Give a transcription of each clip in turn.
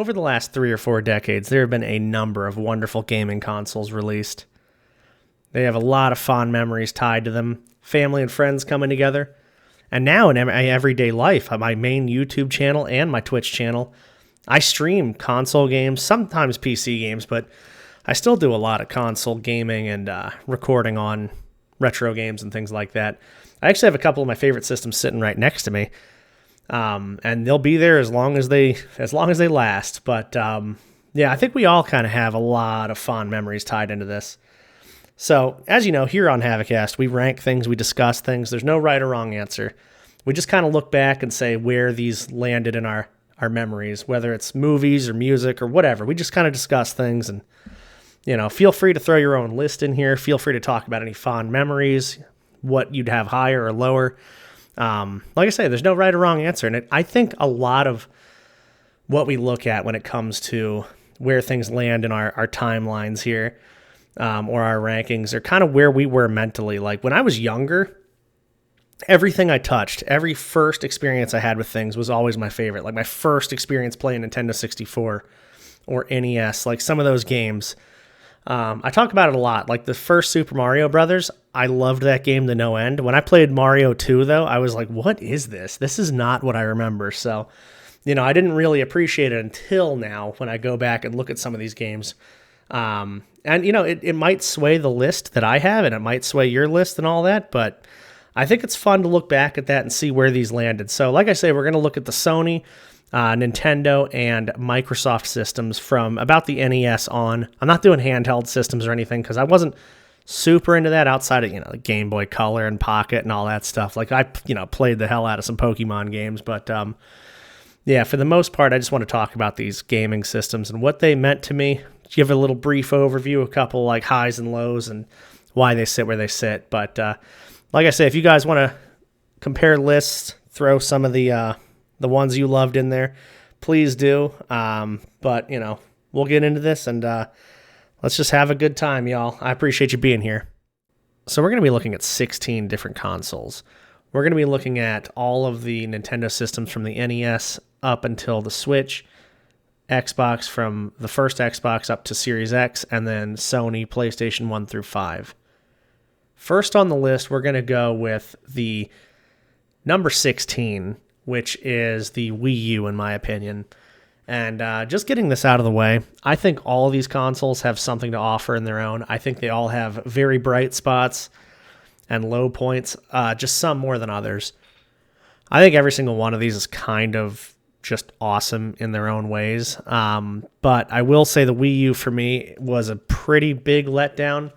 Over the last 3 or 4 decades, there have been a number of wonderful gaming consoles released. They have a lot of fond memories tied to them, family and friends coming together. And now in my everyday life, on my main YouTube channel and my Twitch channel, I stream console games, sometimes PC games, but I still do a lot of console gaming and recording on retro games and things like that. I actually have a couple of my favorite systems sitting right next to me. And they'll be there as long as they last. But yeah, I think we all kind of have a lot of fond memories tied into this. So, as you know, here on HavoKast, we rank things, we discuss things. There's no right or wrong answer. We just kind of look back and say where these landed in our memories, whether it's movies or music or whatever. We just kind of discuss things, and feel free to throw your own list in here. Feel free to talk about any fond memories, what you'd have higher or lower. Like I say, there's no right or wrong answer. And I think a lot of what we look at when it comes to where things land in our timelines here, or our rankings, are kind of where we were mentally. Like when I was younger, everything I touched, every first experience I had with things was always my favorite. Like my first experience playing Nintendo 64 or NES, like some of those games. I talk about it a lot. Like the first Super Mario Brothers, I loved that game to no end. When I played Mario 2, though, I was like, what is this? This is not what I remember. So, I didn't really appreciate it until now when I go back and look at some of these games. And, it might sway the list that I have, and it might sway your list and all that, but I think it's fun to look back at that and see where these landed. So, like I say, we're going to look at the Sony, Nintendo, and Microsoft systems from about the NES on. I'm not doing handheld systems or anything because I wasn't super into that outside of, the Game Boy Color and Pocket and all that stuff. Like I, played the hell out of some Pokemon games, but yeah, for the most part, I just want to talk about these gaming systems and what they meant to me. Give a little brief overview, a couple like highs and lows and why they sit where they sit. But like I say, if you guys want to compare lists, throw some of the ones you loved in there, please do. But, we'll get into this and let's just have a good time, y'all. I appreciate you being here. So we're going to be looking at 16 different consoles. We're going to be looking at all of the Nintendo systems from the NES up until the Switch, Xbox from the first Xbox up to Series X, and then Sony PlayStation 1 through 5. First on the list, we're going to go with the number 16, which is the Wii U, in my opinion. And just getting this out of the way, I think all of these consoles have something to offer in their own. I think they all have very bright spots and low points, just some more than others. I think every single one of these is kind of just awesome in their own ways. But I will say the Wii U for me was a pretty big letdown.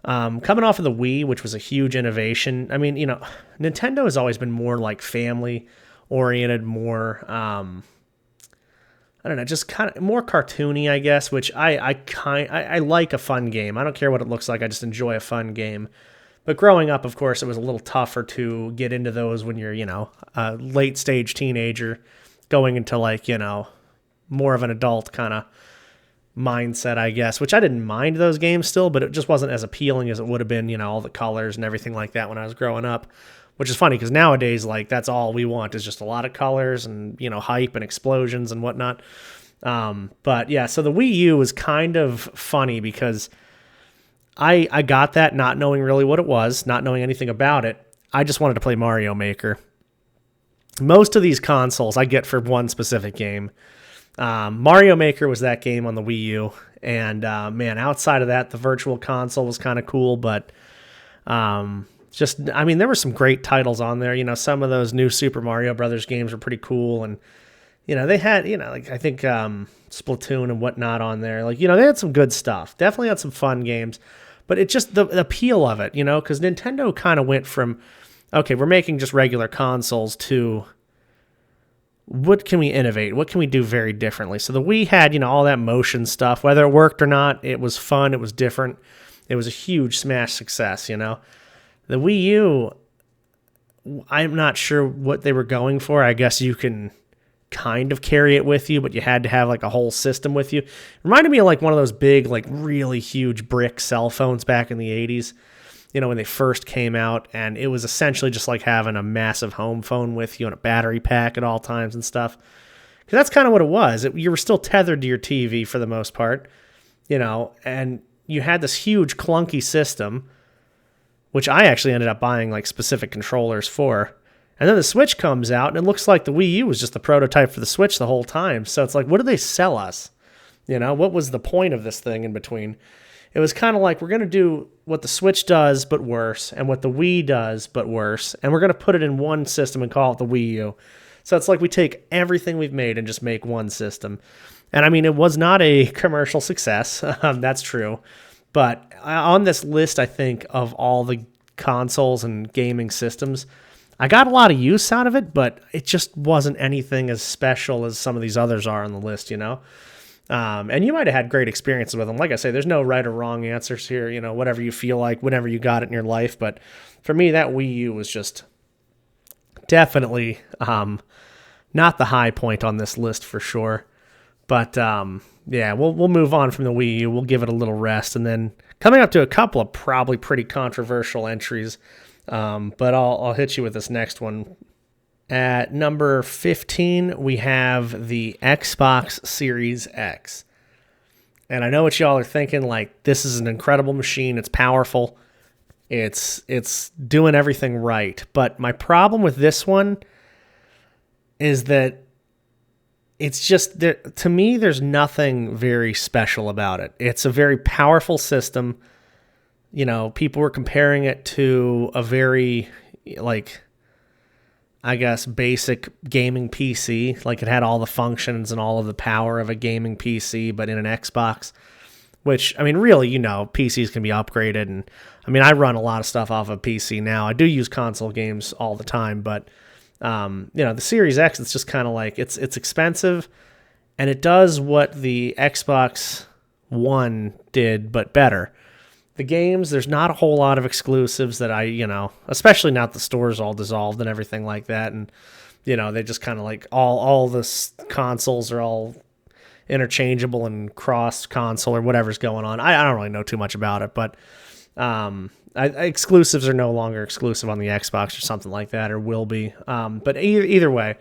Coming off of the Wii, which was a huge innovation. I mean, Nintendo has always been more like family oriented, more, I don't know, just kind of more cartoony, I guess, which I like a fun game. I don't care what it looks like. I just enjoy a fun game. But growing up, of course, it was a little tougher to get into those when you're, a late stage teenager going into like, more of an adult kind of mindset, I guess, which I didn't mind those games still, but it just wasn't as appealing as it would have been, all the colors and everything like that when I was growing up, which is funny because nowadays, like, that's all we want is just a lot of colors and, hype and explosions and whatnot. But yeah, so the Wii U was kind of funny because I got that not knowing really what it was, not knowing anything about it. I just wanted to play Mario Maker. Most of these consoles I get for one specific game. Mario Maker was that game on the Wii U, and man, outside of that, the Virtual Console was kind of cool, but there were some great titles on there. Some of those new Super Mario Brothers games were pretty cool, and they had, like I think Splatoon and whatnot on there. Like, they had some good stuff. Definitely had some fun games, but it just the appeal of it, because Nintendo kind of went from, okay, we're making just regular consoles to what can we innovate? What can we do very differently? So the Wii had, all that motion stuff. Whether it worked or not, it was fun. It was different. It was a huge smash success, The Wii U, I'm not sure what they were going for. I guess you can kind of carry it with you, but you had to have like a whole system with you. It reminded me of like one of those big, like really huge brick cell phones back in the 80s. When they first came out, and it was essentially just like having a massive home phone with you and a battery pack at all times and stuff. Because that's kind of what it was. You were still tethered to your TV for the most part, and you had this huge clunky system, which I actually ended up buying like specific controllers for. And then the Switch comes out, and it looks like the Wii U was just the prototype for the Switch the whole time. So it's like, what did they sell us? What was the point of this thing in between? It was kind of like, we're going to do what the Switch does, but worse, and what the Wii does, but worse, and we're going to put it in one system and call it the Wii U. So it's like we take everything we've made and just make one system. And I mean, it was not a commercial success. That's true. But on this list, I think, of all the consoles and gaming systems, I got a lot of use out of it, but it just wasn't anything as special as some of these others are on the list, And you might have had great experiences with them. Like I say, there's no right or wrong answers here, whatever you feel like, whenever you got it in your life. But for me, that Wii U was just definitely not the high point on this list for sure. But yeah, we'll move on from the Wii U. We'll give it a little rest. And then coming up to a couple of probably pretty controversial entries, but I'll hit you with this next one. At number 15, we have the Xbox Series X. And I know what y'all are thinking, like, this is an incredible machine. It's powerful. It's doing everything right. But my problem with this one is that it's just, to me, there's nothing very special about it. It's a very powerful system. People were comparing it to a very, I guess, basic gaming PC. Like, it had all the functions and all of the power of a gaming PC, but in an Xbox, which, I mean, really, PCs can be upgraded. And I mean, I run a lot of stuff off of PC now. I do use console games all the time, but, the Series X, it's just kind of like, it's expensive, and it does what the Xbox One did, but better. The games, there's not a whole lot of exclusives that especially now that the store's all dissolved and everything like that. And, they just kind of like all the consoles are all interchangeable and cross console or whatever's going on. I don't really know too much about it, but exclusives are no longer exclusive on the Xbox or something like that, or will be. But either way,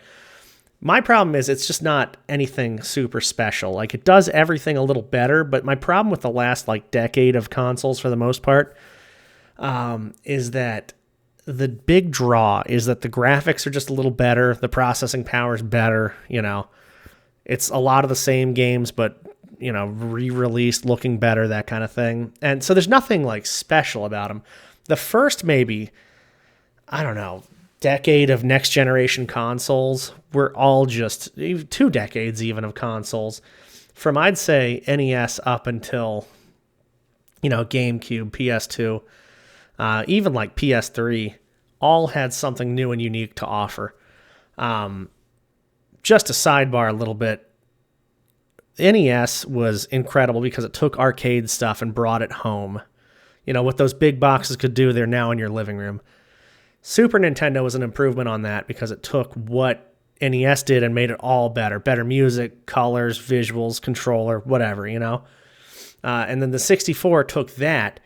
my problem is it's just not anything super special. Like, it does everything a little better, but my problem with the last decade of consoles, for the most part, is that the big draw is that the graphics are just a little better, the processing power is better. It's a lot of the same games, but re-released, looking better, that kind of thing. And so there's nothing special about them. The first, maybe, I don't know, decade of next generation consoles were all just 2 decades even of consoles, from I'd say NES up until GameCube, PS2, even PS3, all had something new and unique to offer. Just a sidebar a little bit, NES was incredible because it took arcade stuff and brought it home. What those big boxes could do, they're now in your living room. Super Nintendo was an improvement on that because it took what NES did and made it all better. Better music, colors, visuals, controller, whatever, And then the 64 took that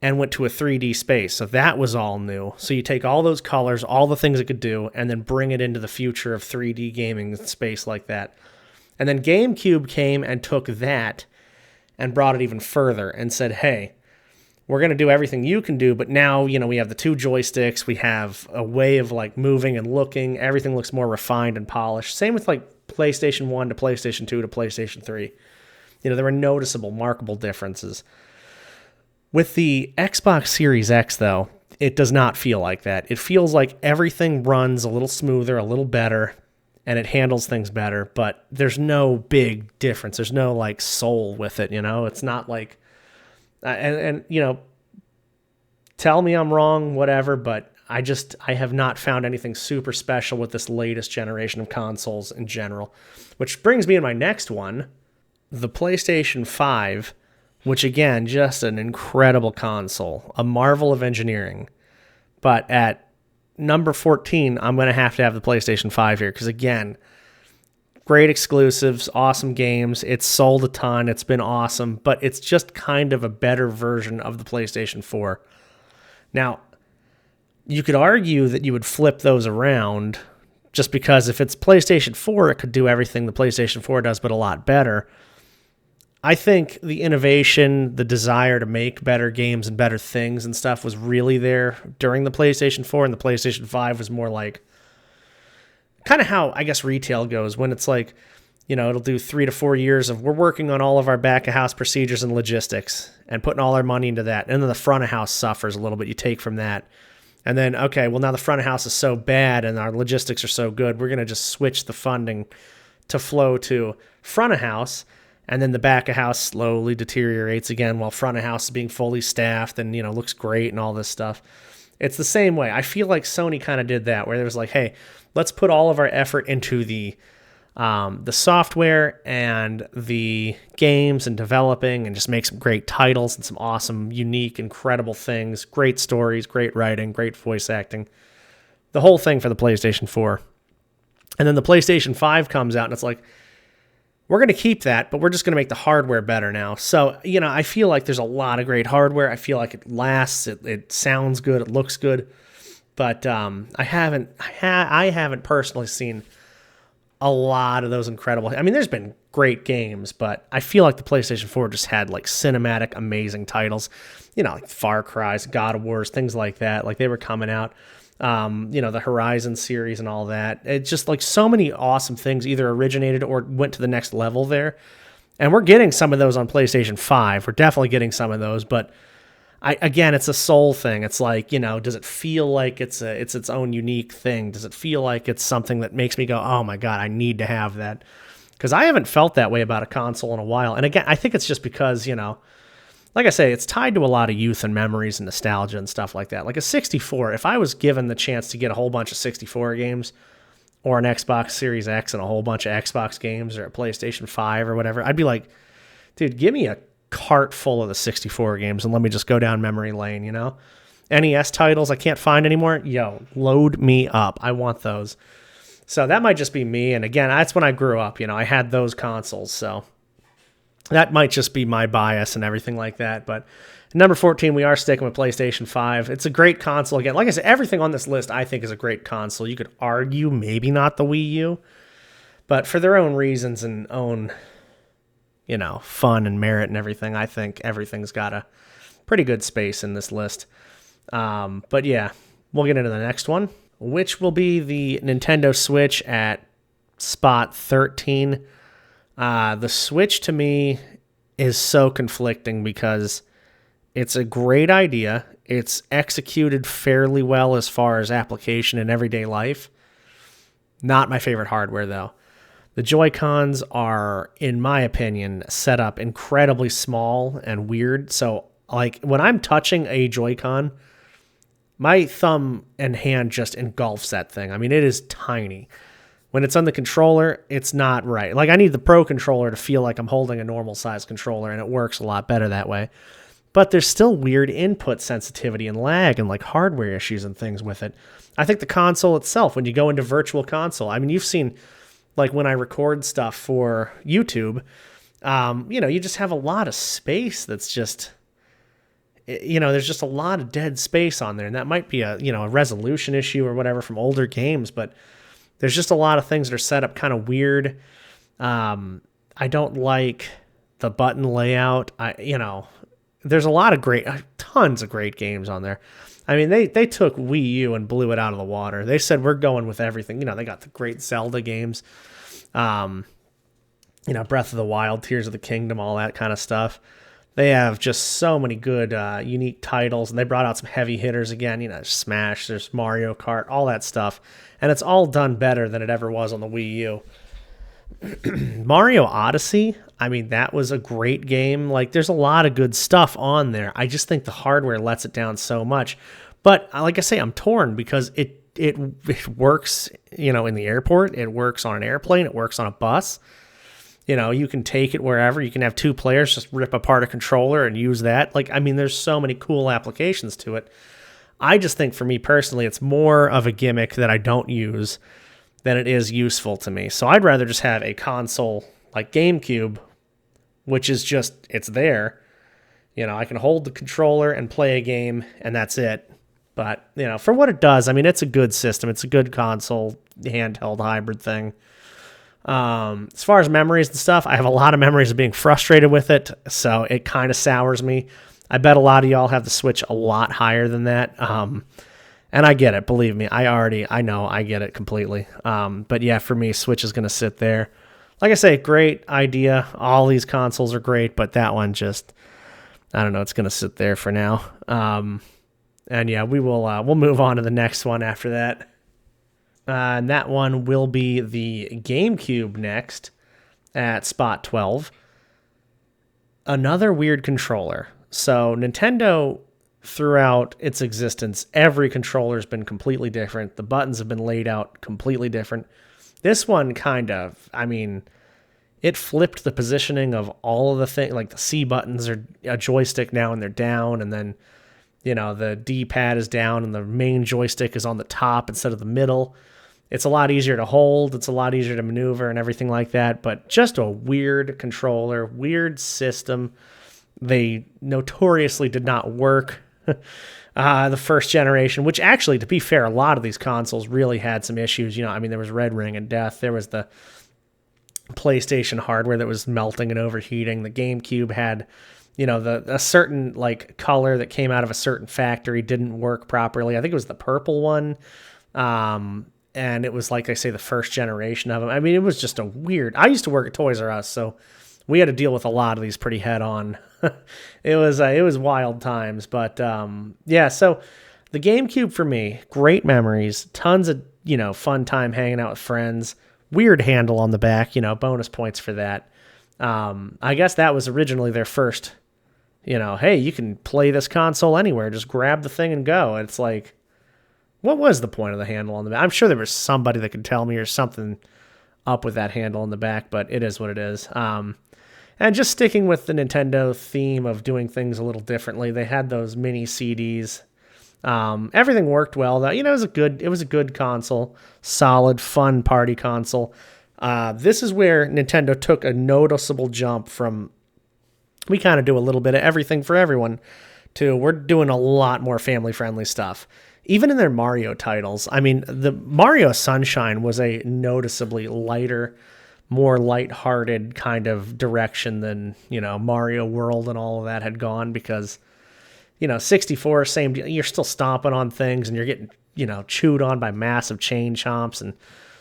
and went to a 3D space. So that was all new. So you take all those colors, all the things it could do, and then bring it into the future of 3D gaming space like that. And then GameCube came and took that and brought it even further and said, hey, we're going to do everything you can do, but now, we have the 2 joysticks. We have a way of moving and looking. Everything looks more refined and polished. Same with PlayStation 1 to PlayStation 2 to PlayStation 3. There were noticeable, markable differences. With the Xbox Series X, though, it does not feel like that. It feels like everything runs a little smoother, a little better, and it handles things better, but there's no big difference. There's no soul with it, It's not like, and tell me I'm wrong, whatever, but I have not found anything super special with this latest generation of consoles in general. Which brings me to my next one, the PlayStation 5, which again, just an incredible console, a marvel of engineering. But at number 14, I'm going to have the PlayStation 5 here because, again, great exclusives, awesome games. It's sold a ton. It's been awesome, but it's just kind of a better version of the PlayStation 4. Now, you could argue that you would flip those around just because if it's PlayStation 4, it could do everything the PlayStation 4 does, but a lot better. I think the innovation, the desire to make better games and better things and stuff was really there during the PlayStation 4, and the PlayStation 5 was more like kind of how I guess retail goes when it's like, it'll do 3 to 4 years of we're working on all of our back of house procedures and logistics and putting all our money into that. And then the front of house suffers a little bit. You take from that. And then, okay, well, now the front of house is so bad and our logistics are so good, we're going to just switch the funding to flow to front of house. And then the back of house slowly deteriorates again while front of house is being fully staffed and, looks great and all this stuff. It's the same way. I feel like Sony kind of did that where there was like, hey, let's put all of our effort into the software and the games and developing and just make some great titles and some awesome, unique, incredible things, great stories, great writing, great voice acting, the whole thing for the PlayStation 4. And then the PlayStation 5 comes out and it's like, we're going to keep that, but we're just going to make the hardware better now. So, I feel like there's a lot of great hardware. I feel like it lasts, it sounds good, it looks good, but I haven't personally seen a lot of those incredible. I mean, there's been great games, but I feel like the PlayStation 4 just had like cinematic, amazing titles, like Far Cry's, God of Wars, things like that. Like they were coming out, the Horizon series and all that. It's just like so many awesome things either originated or went to the next level there. And we're getting some of those on PlayStation 5. We're definitely getting some of those, but again, it's a soul thing. It's like, does it feel like it's its own unique thing? Does it feel like it's something that makes me go, oh my God, I need to have that? Because I haven't felt that way about a console in a while. And again, I think it's just because, like I say, it's tied to a lot of youth and memories and nostalgia and stuff like that. Like a 64, if I was given the chance to get a whole bunch of 64 games or an Xbox Series X and a whole bunch of Xbox games or a PlayStation 5 or whatever, I'd be like, dude, give me a cart full of the 64 games and let me just go down memory lane, NES titles I can't find anymore, load me up. I want those. So that might just be me, and again, that's when I grew up, I had those consoles, so that might just be my bias and everything like that. But number 14, we are sticking with PlayStation 5. It's a great console. Again, like I said, everything on this list I think is a great console. You could argue maybe not the Wii U, but for their own reasons and own fun and merit and everything, I think everything's got a pretty good space in this list. But yeah, we'll get into the next one, which will be the Nintendo Switch at spot 13. The Switch to me is so conflicting because it's a great idea. It's executed fairly well as far as application in everyday life. Not my favorite hardware though. The Joy-Cons are, in my opinion, set up incredibly small and weird. So, like, when I'm touching a Joy-Con, my thumb and hand just engulfs that thing. I mean, it is tiny. When it's on the controller, it's not right. Like, I need the Pro controller to feel like I'm holding a normal-sized controller, and it works a lot better that way. But there's still weird input sensitivity and lag and, like, hardware issues and things with it. I think the console itself, when you go into Virtual Console, I mean, you've seen... Like when I record stuff for YouTube, you just have a lot of space that's just, there's just a lot of dead space on there. And that might be a resolution issue or whatever from older games, but there's just a lot of things that are set up kind of weird. I don't like the button layout. There's a lot of tons of great games on there. I mean, they took Wii U and blew it out of the water. They said, we're going with everything. They got the great Zelda games, Breath of the Wild, Tears of the Kingdom, all that kind of stuff. They have just so many good, unique titles, and they brought out some heavy hitters again. There's Smash, there's Mario Kart, all that stuff. And it's all done better than it ever was on the Wii U. Mario Odyssey, I mean, that was a great game. Like, there's a lot of good stuff on there. I just think the hardware lets it down so much. But like I say, I'm torn because it works, in the airport. It works on an airplane. It works on a bus. You can take it wherever. You can have two players just rip apart a controller and use that. Like, I mean, there's so many cool applications to it. I just think for me personally, it's more of a gimmick that I don't use than it is useful to me. So I'd rather just have a console like GameCube, which is just, it's there. I can hold the controller and play a game, and that's it. But, for what it does, I mean, it's a good system. It's a good console, handheld hybrid thing. As far as memories and stuff, I have a lot of memories of being frustrated with it, so it kind of sours me. I bet a lot of y'all have the Switch a lot higher than that. And I get it, believe me. I know I get it completely. But yeah, for me, Switch is going to sit there. Like I say, great idea. All these consoles are great, but that one just, I don't know, it's going to sit there for now. And yeah, we'll move on to the next one after that. And that one will be the GameCube next at spot 12. Another weird controller. So Nintendo, throughout its existence, every controller has been completely different. The buttons have been laid out completely different. This one kind of, I mean, it flipped the positioning of all of the things. Like the C buttons are a joystick now and they're down, and then, the D-pad is down and the main joystick is on the top instead of the middle. It's a lot easier to hold. It's a lot easier to maneuver and everything like that. But just a weird controller, weird system. They notoriously did not work the first generation, which actually, to be fair, a lot of these consoles really had some issues. There was Red Ring of Death. There was the PlayStation hardware that was melting and overheating. The GameCube had, a certain color that came out of a certain factory didn't work properly. I think it was the purple one. And it was, like I say, the first generation of them. I mean, it was just a weird... I used to work at Toys R Us, so we had to deal with a lot of these pretty head-on. It was wild times. But, yeah, so the GameCube for me, great memories, tons of, fun time hanging out with friends, weird handle on the back, bonus points for that. I guess that was originally their first, hey, you can play this console anywhere, just grab the thing and go. It's like... What was the point of the handle on the back? I'm sure there was somebody that could tell me or something up with that handle on the back, but it is what it is. And just sticking with the Nintendo theme of doing things a little differently, they had those mini CDs. Everything worked well, though. It was a good console, solid, fun party console. This is where Nintendo took a noticeable jump from, we kind of do a little bit of everything for everyone, to we're doing a lot more family-friendly stuff. Even in their Mario titles, I mean, the Mario Sunshine was a noticeably lighter, more lighthearted kind of direction than, Mario World and all of that had gone, because, 64, same deal. You're still stomping on things and you're getting, chewed on by massive chain chomps and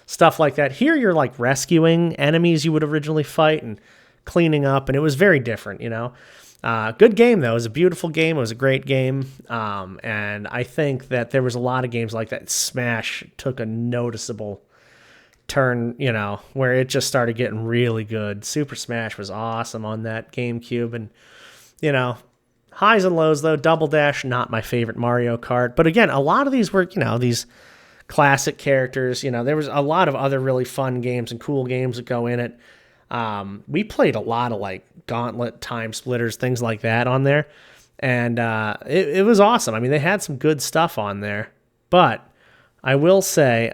stuff like that. Here you're rescuing enemies you would originally fight and cleaning up, and it was very different, Good game, though. It was a beautiful game. It was a great game. And I think that there was a lot of games like that. Smash took a noticeable turn, where it just started getting really good. Super Smash was awesome on that GameCube. And, highs and lows, though. Double Dash, not my favorite Mario Kart. But again, a lot of these were, these classic characters. There was a lot of other really fun games and cool games that go in it. We played a lot of Gauntlet, Time Splitters, things like that on there. And it was awesome. I mean, they had some good stuff on there. But I will say,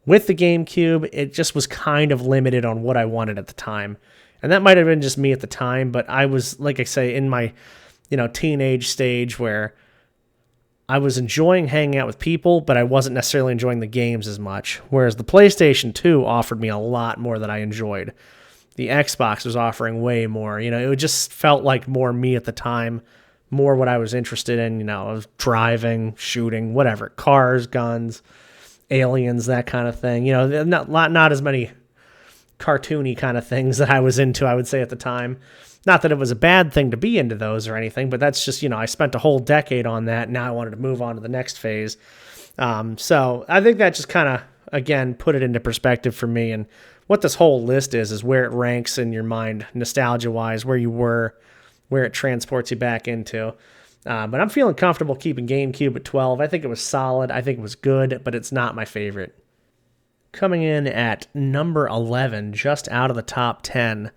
with the GameCube, it just was kind of limited on what I wanted at the time. And that might have been just me at the time, but I was, like I say, in my, teenage stage where I was enjoying hanging out with people, but I wasn't necessarily enjoying the games as much. Whereas the PlayStation 2 offered me a lot more that I enjoyed. The Xbox was offering way more. It just felt like more me at the time, more what I was interested in. I was driving, shooting, whatever, cars, guns, aliens, that kind of thing. Not as many cartoony kind of things that I was into, I would say, at the time. Not that it was a bad thing to be into those or anything, but that's just, I spent a whole decade on that. And now I wanted to move on to the next phase. So I think that just kind of, again, put it into perspective for me. And what this whole list is where it ranks in your mind, nostalgia-wise, where you were, where it transports you back into. But I'm feeling comfortable keeping GameCube at 12. I think it was solid. I think it was good, but it's not my favorite. Coming in at number 11, just out of the top 10,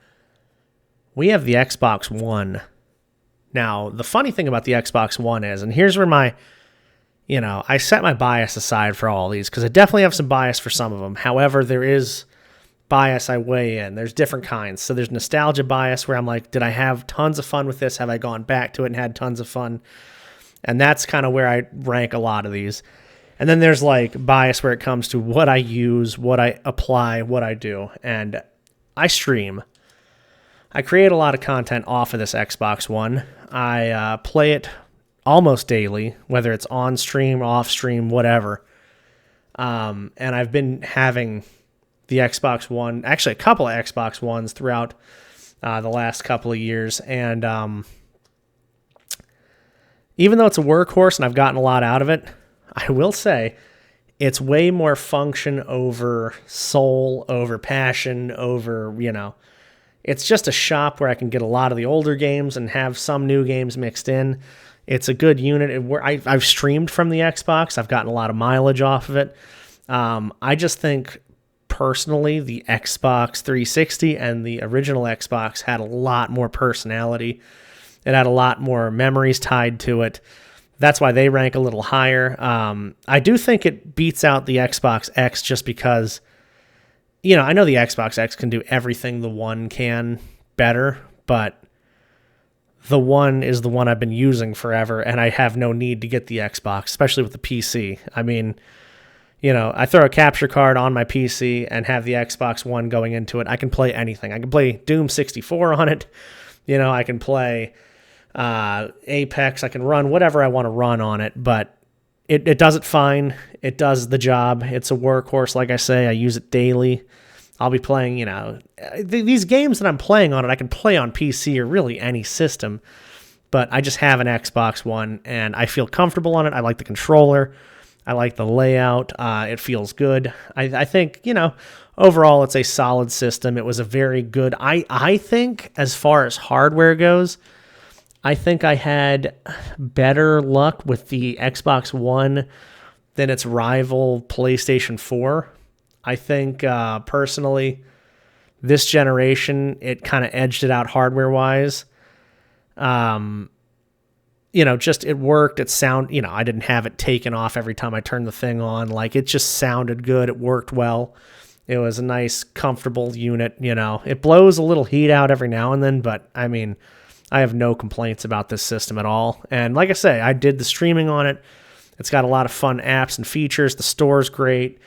we have the Xbox One. Now, the funny thing about the Xbox One is, and here's where my, I set my bias aside for all these, because I definitely have some bias for some of them. However, there is bias I weigh in. There's different kinds. So there's nostalgia bias, where I'm like, did I have tons of fun with this? Have I gone back to it and had tons of fun? And that's kind of where I rank a lot of these. And then there's like bias where it comes to what I use, what I apply, what I do. And I stream. I create a lot of content off of this Xbox One. I play it almost daily, whether it's on stream, off stream, whatever. And I've been having the Xbox One, actually a couple of Xbox Ones throughout the last couple of years. And even though it's a workhorse and I've gotten a lot out of it, I will say it's way more function over soul, over passion, over, it's just a shop where I can get a lot of the older games and have some new games mixed in. It's a good unit. I've streamed from the Xbox. I've gotten a lot of mileage off of it. I just think, personally, the Xbox 360 and the original Xbox had a lot more personality. It had a lot more memories tied to it. That's why they rank a little higher. I do think it beats out the Xbox X just because, I know the Xbox X can do everything the One can better, but the One is the one I've been using forever, and I have no need to get the Xbox, especially with the PC. I mean, I throw a capture card on my PC and have the Xbox One going into it. I can play anything. I can play Doom 64 on it. I can play Apex. I can run whatever I want to run on it, but it does it fine. It does the job. It's a workhorse. Like I say, I use it daily. I'll be playing, these games that I'm playing on it, I can play on PC or really any system, but I just have an Xbox One and I feel comfortable on it. I like the controller. I like the layout. It feels good. I think, overall it's a solid system. It was a very good, I think as far as hardware goes, I think I had better luck with the Xbox One than its rival PlayStation 4. I think, personally, this generation, it kind of edged it out hardware-wise. Just it worked. It I didn't have it taken off every time I turned the thing on. Like, it just sounded good. It worked well. It was a nice, comfortable unit, It blows a little heat out every now and then, but, I mean, I have no complaints about this system at all. And like I say, I did the streaming on it. It's got a lot of fun apps and features. The store's great.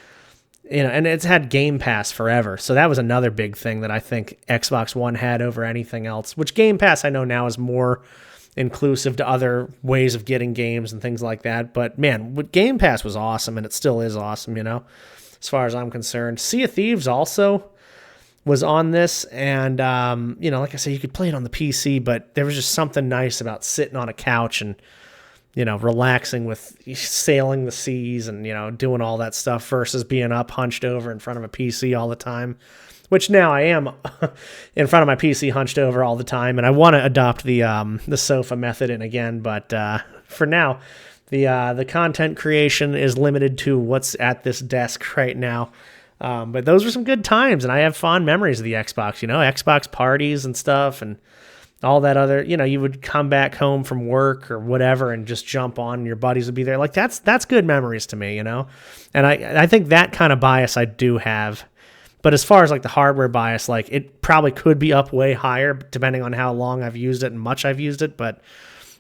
And it's had Game Pass forever. So that was another big thing that I think Xbox One had over anything else, which Game Pass I know now is more inclusive to other ways of getting games and things like that. But man, Game Pass was awesome, and it still is awesome, as far as I'm concerned. Sea of Thieves also was on this, and like I said, you could play it on the PC, but there was just something nice about sitting on a couch and relaxing with sailing the seas and doing all that stuff versus being up hunched over in front of a PC all the time, which now I am in front of my PC hunched over all the time, and I want to adopt the sofa method in again, but for now the content creation is limited to what's at this desk right now. But those were some good times, and I have fond memories of the Xbox, Xbox parties and stuff, and all that other, you would come back home from work or whatever and just jump on and your buddies would be there. Like, that's good memories to me, And I think that kind of bias I do have. But as far as like the hardware bias, like it probably could be up way higher depending on how long I've used it and much I've used it, but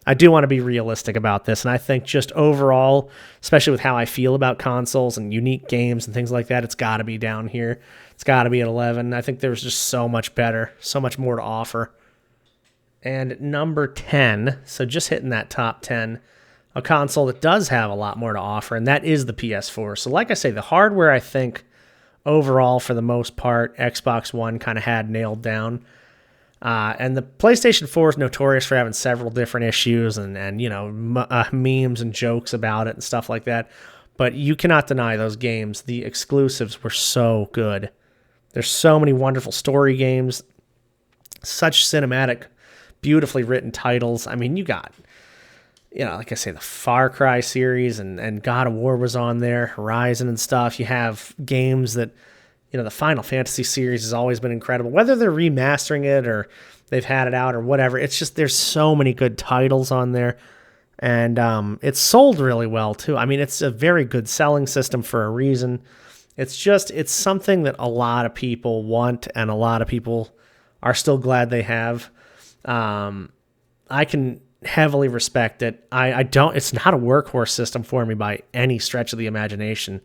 I do want to be realistic about this, and I think just overall, especially with how I feel about consoles and unique games and things like that, it's got to be down here. It's got to be at 11. I think there's just so much better, so much more to offer. And number 10, so just hitting that top 10, a console that does have a lot more to offer, and that is the PS4. So like I say, the hardware, I think, overall, for the most part, Xbox One kind of had nailed down. And the PlayStation 4 is notorious for having several different issues and memes and jokes about it and stuff like that. But you cannot deny those games. The exclusives were so good. There's so many wonderful story games, such cinematic, beautifully written titles. I mean, you got, like I say, the Far Cry series and God of War was on there, Horizon and stuff. You have games that, the Final Fantasy series has always been incredible. Whether they're remastering it or they've had it out or whatever, it's just there's so many good titles on there. And it's sold really well, too. I mean, it's a very good selling system for a reason. It's something that a lot of people want and a lot of people are still glad they have. I can heavily respect it. I don't, it's not a workhorse system for me by any stretch of the imagination.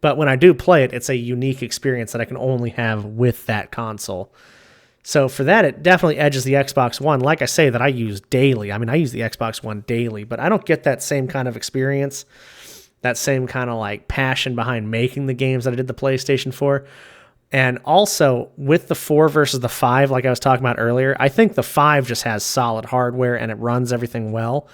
But when I do play it, it's a unique experience that I can only have with that console. So for that, it definitely edges the Xbox One. Like I say, that I use daily. I mean, I use the Xbox One daily, but I don't get that same kind of experience, that same kind of like passion behind making the games that I did the PlayStation for. And also with the 4 versus the 5, like I was talking about earlier, I think the 5 just has solid hardware and it runs everything well.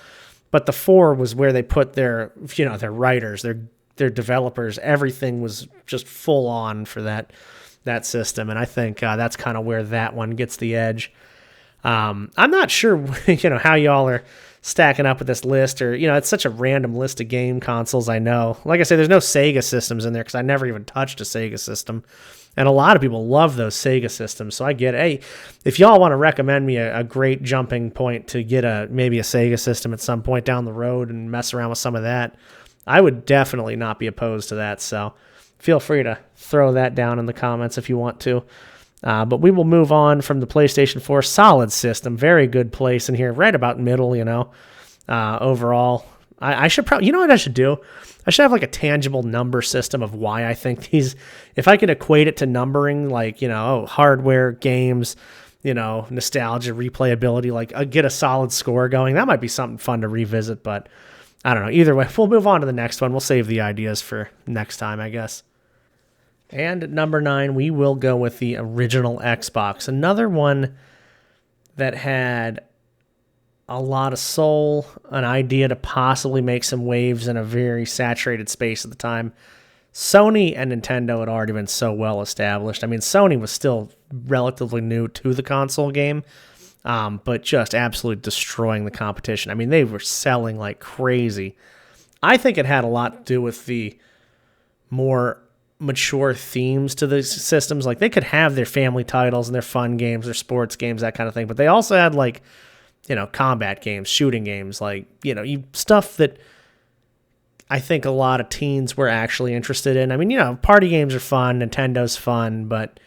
But the 4 was where they put their, their writers, their developers, everything was just full on for that system. And I think that's kind of where that one gets the edge. I'm not sure, how y'all are stacking up with this list, or, it's such a random list of game consoles. I know, like I say, there's no Sega systems in there because I never even touched a Sega system. And a lot of people love those Sega systems, so I get it. Hey, if y'all want to recommend me a great jumping point to get maybe a Sega system at some point down the road and mess around with some of that, I would definitely not be opposed to that. So feel free to throw that down in the comments if you want to. But we will move on from the PlayStation 4. Solid system, very good place in here, right about middle, overall. I should probably, what I should do? I should have like a tangible number system of why I think these, if I could equate it to numbering, like, hardware, games, nostalgia, replayability, like get a solid score going. That might be something fun to revisit, but I don't know. Either way, we'll move on to the next one. We'll save the ideas for next time, I guess. And at number 9, we will go with the original Xbox. Another one that had a lot of soul, an idea to possibly make some waves in a very saturated space at the time. Sony and Nintendo had already been so well established. I mean, Sony was still relatively new to the console game, but just absolutely destroying the competition. I mean, they were selling like crazy. I think it had a lot to do with the more mature themes to the systems. Like, they could have their family titles and their fun games, their sports games, that kind of thing, but they also had like, combat games, shooting games, like, stuff that I think a lot of teens were actually interested in. I mean, party games are fun, Nintendo's fun, but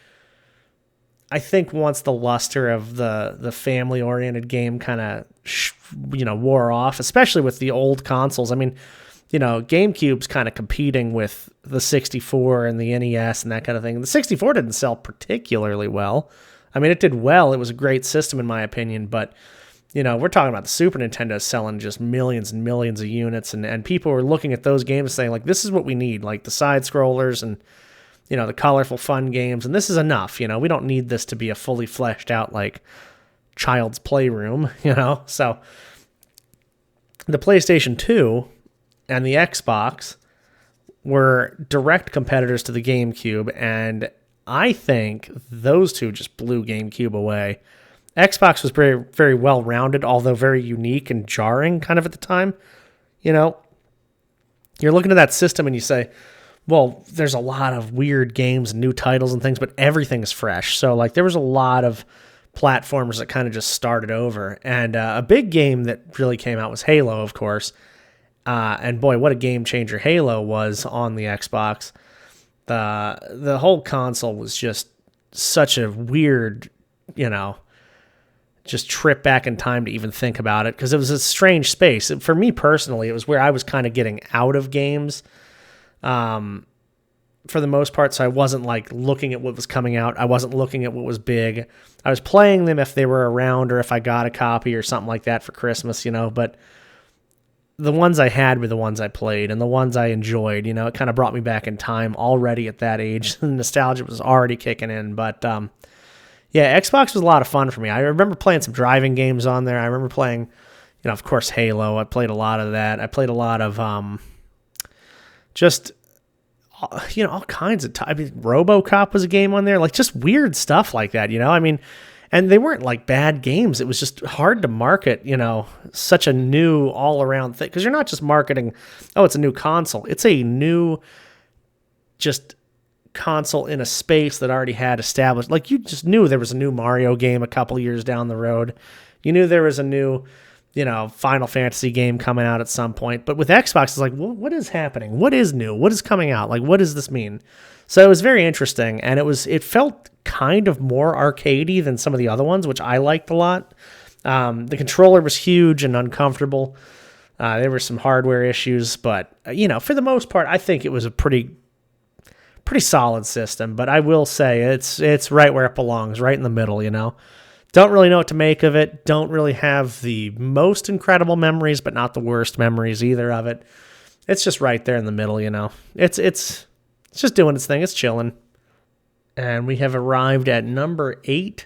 I think once the luster of the family-oriented game kind of, wore off, especially with the old consoles. I mean, GameCube's kind of competing with the 64 and the NES and that kind of thing. The 64 didn't sell particularly well. I mean, it did well. It was a great system in my opinion, but we're talking about the Super Nintendo selling just millions and millions of units, and people were looking at those games saying, like, this is what we need, like the side scrollers and, the colorful fun games, and this is enough. We don't need this to be a fully fleshed out, like, child's playroom, So the PlayStation 2 and the Xbox were direct competitors to the GameCube, and I think those two just blew GameCube away. Xbox was very, very well-rounded, although very unique and jarring kind of at the time. You're looking at that system and you say, well, there's a lot of weird games and new titles and things, but everything is fresh. So, like, there was a lot of platformers that kind of just started over. And a big game that really came out was Halo, of course. And boy, what a game changer Halo was on the Xbox. The whole console was just such a weird, just trip back in time to even think about it, because it was a strange space. For me personally, it was where I was kind of getting out of games for the most part, so I wasn't like looking at what was coming out. I wasn't looking at what was big. I was playing them if they were around or if I got a copy or something like that for Christmas, but the ones I had were the ones I played and the ones I enjoyed. It kind of brought me back in time already at that age. The nostalgia was already kicking in, but yeah, Xbox was a lot of fun for me. I remember playing some driving games on there. I remember playing, of course, Halo. I played a lot of that. I played a lot of just, all kinds of RoboCop was a game on there. Like, just weird stuff like that, I mean, and they weren't like bad games. It was just hard to market, such a new all-around thing. Because you're not just marketing, oh, it's a new console. It's a new just console in a space that already had established. Like, you just knew there was a new Mario game a couple years down the road. You knew there was a new, Final Fantasy game coming out at some point. But with Xbox, it's like, well, what is happening? What is new? What is coming out? Like, what does this mean? So it was very interesting, and it felt kind of more arcadey than some of the other ones, which I liked a lot. The controller was huge and uncomfortable. There were some hardware issues, but for the most part, I think it was a pretty solid system. But I will say it's right where it belongs, right in the middle. Don't really know what to make of it. Don't really have the most incredible memories, but not the worst memories either of it. It's just right there in the middle. It's just doing its thing. It's chilling. And we have arrived at number 8.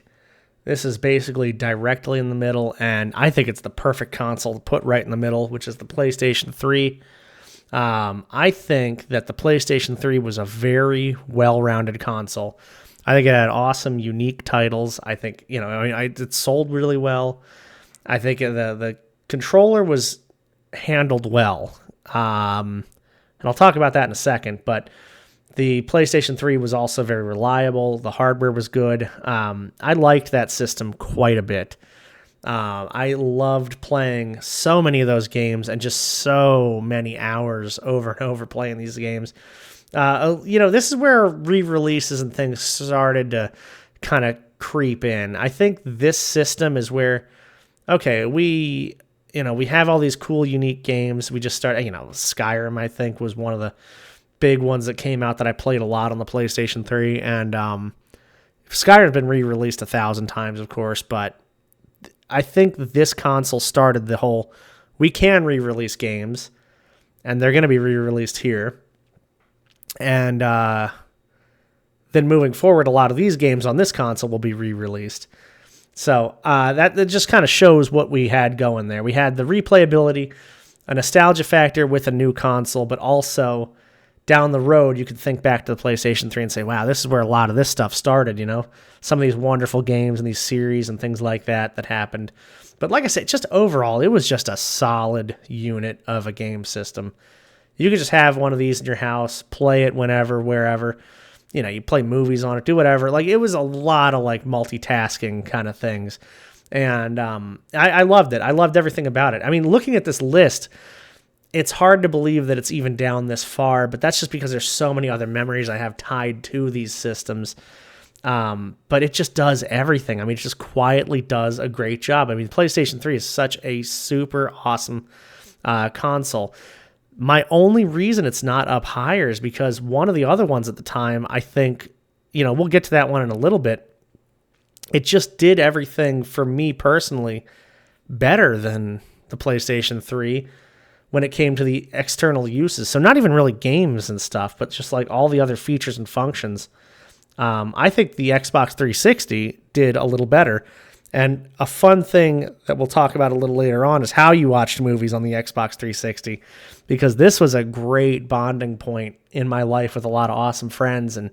This is basically directly in the middle, and I think it's the perfect console to put right in the middle, which is the PlayStation 3. I think that the PlayStation 3 was a very well-rounded console. I think it had awesome, unique titles. I think, it sold really well. I think the controller was handled well. And I'll talk about that in a second, but the PlayStation 3 was also very reliable. The hardware was good. I liked that system quite a bit. I loved playing so many of those games and just so many hours over and over playing these games. This is where re-releases and things started to kind of creep in. I think this system is where, okay, we have all these cool, unique games. We just started, Skyrim, I think, was one of the big ones that came out that I played a lot on the PlayStation 3. And Skyrim's been re-released 1,000 times, of course, but I think this console started the whole, we can re-release games, and they're going to be re-released here. And then moving forward, a lot of these games on this console will be re-released. So that just kind of shows what we had going there. We had the replayability, a nostalgia factor with a new console, but also down the road, you could think back to the PlayStation 3 and say, wow, this is where a lot of this stuff started, some of these wonderful games and these series and things like that happened. But like I said, just overall, it was just a solid unit of a game system. You could just have one of these in your house, play it whenever, wherever. You play movies on it, do whatever. Like, it was a lot of multitasking kind of things. And I loved it. I loved everything about it. I mean, looking at this list, it's hard to believe that it's even down this far, but that's just because there's so many other memories I have tied to these systems. But it just does everything. I mean, it just quietly does a great job. I mean, PlayStation 3 is such a super awesome console. My only reason it's not up higher is because one of the other ones at the time, I think, we'll get to that one in a little bit. It just did everything for me personally better than the PlayStation 3 when it came to the external uses. So not even really games and stuff, but just all the other features and functions. I think the Xbox 360 did a little better. And a fun thing that we'll talk about a little later on is how you watched movies on the Xbox 360, because this was a great bonding point in my life with a lot of awesome friends and,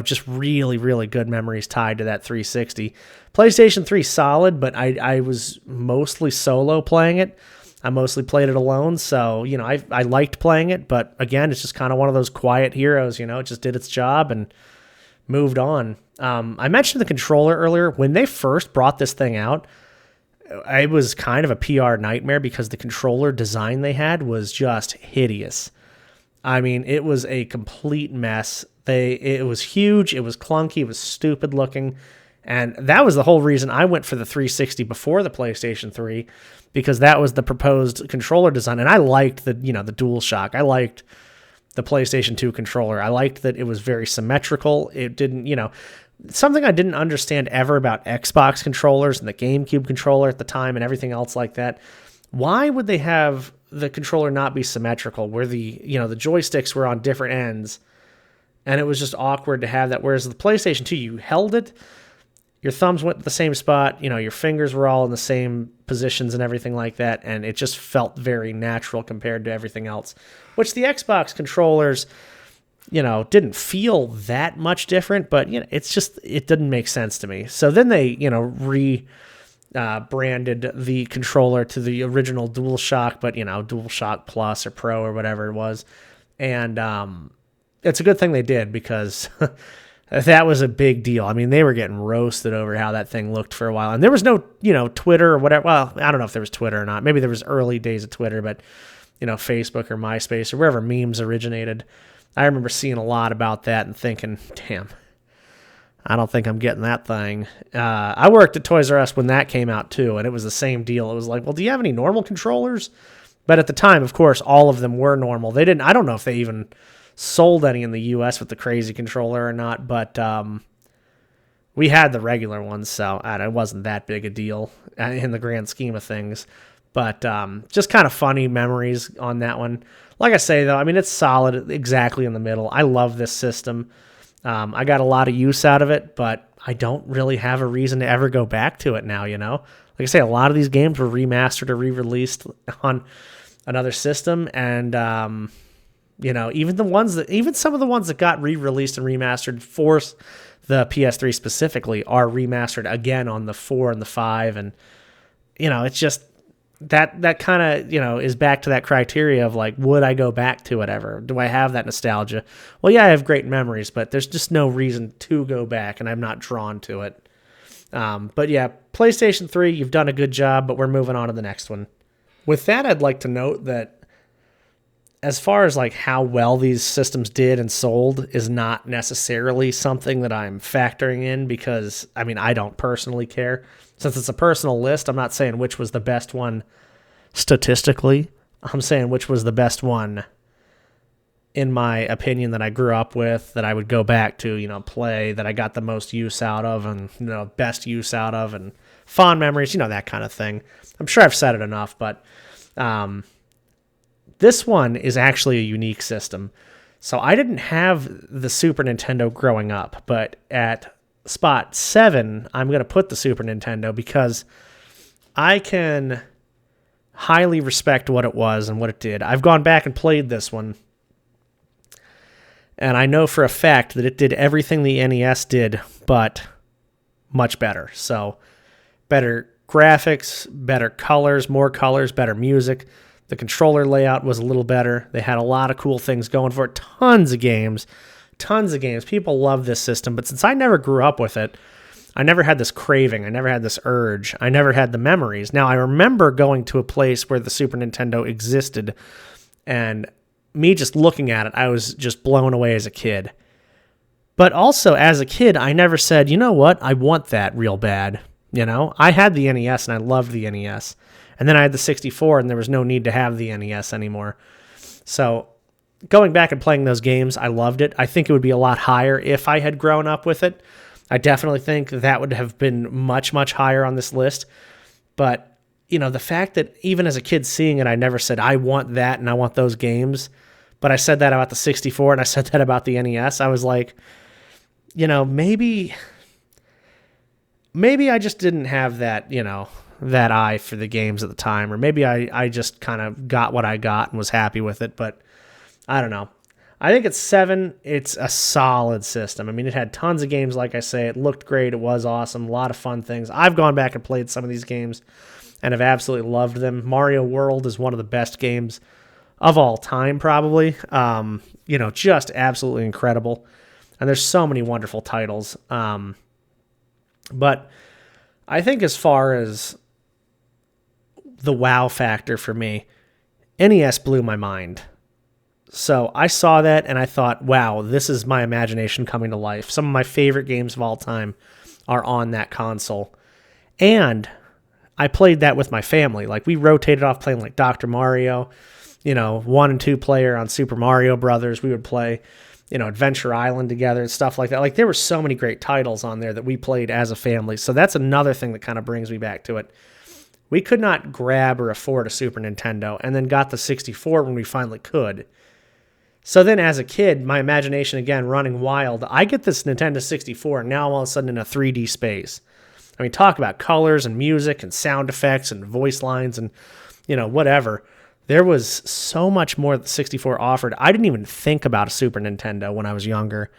just really, really good memories tied to that 360. PlayStation 3 solid, but I was mostly solo playing it. I mostly played it alone, so, I liked playing it, but again, it's just kind of one of those quiet heroes, it just did its job and moved on. I mentioned the controller earlier. When they first brought this thing out, it was kind of a PR nightmare because the controller design they had was just hideous. I mean, it was a complete mess. It was huge, it was clunky, it was stupid looking, and that was the whole reason I went for the 360 before the PlayStation 3, because that was the proposed controller design, and I liked the DualShock. I liked the PlayStation 2 controller. I liked that it was very symmetrical. It didn't, something I didn't understand ever about Xbox controllers and the GameCube controller at the time and everything else like that. Why would they have the controller not be symmetrical, where the joysticks were on different ends, and it was just awkward to have that? Whereas the PlayStation 2, you held it, your thumbs went to the same spot, your fingers were all in the same positions and everything like that, and it just felt very natural compared to everything else, which the Xbox controllers, didn't feel that much different, but, it didn't make sense to me. So then they, branded the controller to the original DualShock, but, DualShock Plus or Pro or whatever it was, and it's a good thing they did, because that was a big deal. I mean, they were getting roasted over how that thing looked for a while. And there was no, Twitter or whatever. Well, I don't know if there was Twitter or not. Maybe there was early days of Twitter, but, Facebook or MySpace or wherever memes originated. I remember seeing a lot about that and thinking, damn, I don't think I'm getting that thing. I worked at Toys R Us when that came out too, and it was the same deal. It was like, well, do you have any normal controllers? But at the time, of course, all of them were normal. They didn't. I don't know if they even sold any in the U.S. with the crazy controller or not, but we had the regular ones, so it wasn't that big a deal in the grand scheme of things. But just kind of funny memories on that one. Like I say, though, I mean, it's solid, exactly in the middle. I love this system. I got a lot of use out of it, but I don't really have a reason to ever go back to it now, you know? Like I say, a lot of these games were remastered or re-released on another system, and you know, even some of the ones that got re-released and remastered for the PS3 specifically are remastered again on the 4 and the 5, and you know, it's just that kind of, you know, is back to that criteria of like, would I go back to it ever? Do I have that nostalgia? Well, yeah, I have great memories, but there's just no reason to go back, and I'm not drawn to it. But yeah, PlayStation 3, you've done a good job, but we're moving on to the next one. With that, I'd like to note that as far as like how well these systems did and sold is not necessarily something that I'm factoring in, because I mean, I don't personally care. Since it's a personal list, I'm not saying which was the best one statistically. I'm saying which was the best one in my opinion that I grew up with, that I would go back to, you know, play, that I got the most use out of, and, you know, best use out of, and fond memories, you know, that kind of thing. I'm sure I've said it enough, but this one is actually a unique system. So I didn't have the Super Nintendo growing up, but at spot 7, I'm going to put the Super Nintendo because I can highly respect what it was and what it did. I've gone back and played this one, and I know for a fact that it did everything the NES did, but much better. So better graphics, better colors, more colors, better music. The controller layout was a little better. They had a lot of cool things going for it. Tons of games. People love this system, but since I never grew up with it, I never had this craving. I never had this urge. I never had the memories. Now, I remember going to a place where the Super Nintendo existed, and me just looking at it, I was just blown away as a kid. But also, as a kid, I never said, you know what, I want that real bad. You know, I had the NES, and I loved the NES. And then I had the 64, and there was no need to have the NES anymore. So going back and playing those games, I loved it. I think it would be a lot higher if I had grown up with it. I definitely think that would have been much, much higher on this list. But, you know, the fact that even as a kid seeing it, I never said, I want that and I want those games. But I said that about the 64 and I said that about the NES. I was like, you know, maybe I just didn't have that, you know, that eye for the games at the time. Or maybe I just kind of got what I got and was happy with it. But I don't know. I think at 7, it's a solid system. I mean, it had tons of games, like I say. It looked great. It was awesome. A lot of fun things. I've gone back and played some of these games and have absolutely loved them. Mario World is one of the best games of all time, probably. You know, just absolutely incredible. And there's so many wonderful titles. But I think as far as the wow factor for me, NES blew my mind. So I saw that and I thought, wow, this is my imagination coming to life. Some of my favorite games of all time are on that console. And I played that with my family. Like, we rotated off playing like Dr. Mario, you know, 1 and 2 player on Super Mario Brothers. We would play, you know, Adventure Island together and stuff like that. Like, there were so many great titles on there that we played as a family. So that's another thing that kind of brings me back to it. We could not grab or afford a Super Nintendo, and then got the 64 when we finally could. So then as a kid, my imagination, again, running wild, I get this Nintendo 64, and now I'm all of a sudden in a 3D space. I mean, talk about colors and music and sound effects and voice lines and, you know, whatever. There was so much more that the 64 offered. I didn't even think about a Super Nintendo when I was younger.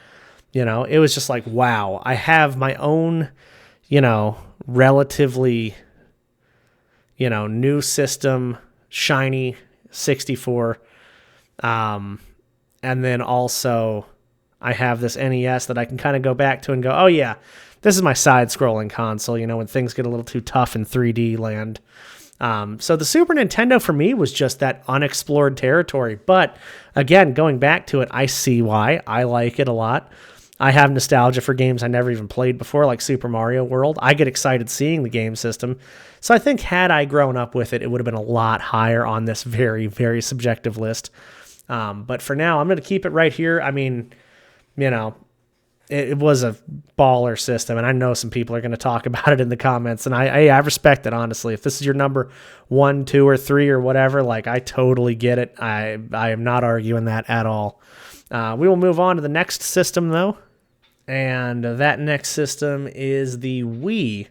You know, it was just like, wow, I have my own, you know, relatively, you know, new system, shiny 64, and then also I have this NES that I can kind of go back to and go, oh yeah, this is my side-scrolling console, you know, when things get a little too tough in 3D land. So the Super Nintendo for me was just that unexplored territory. But again, going back to it, I see why. I like it a lot. I have nostalgia for games I never even played before, like Super Mario World. I get excited seeing the game system. So I think had I grown up with it, it would have been a lot higher on this very, very subjective list. But for now, I'm going to keep it right here. I mean, you know, it was a baller system, and I know some people are going to talk about it in the comments, and I respect it, honestly. If this is your number 1, 2, or 3 or whatever, like, I totally get it. I am not arguing that at all. We will move on to the next system, though, and that next system is the Wii.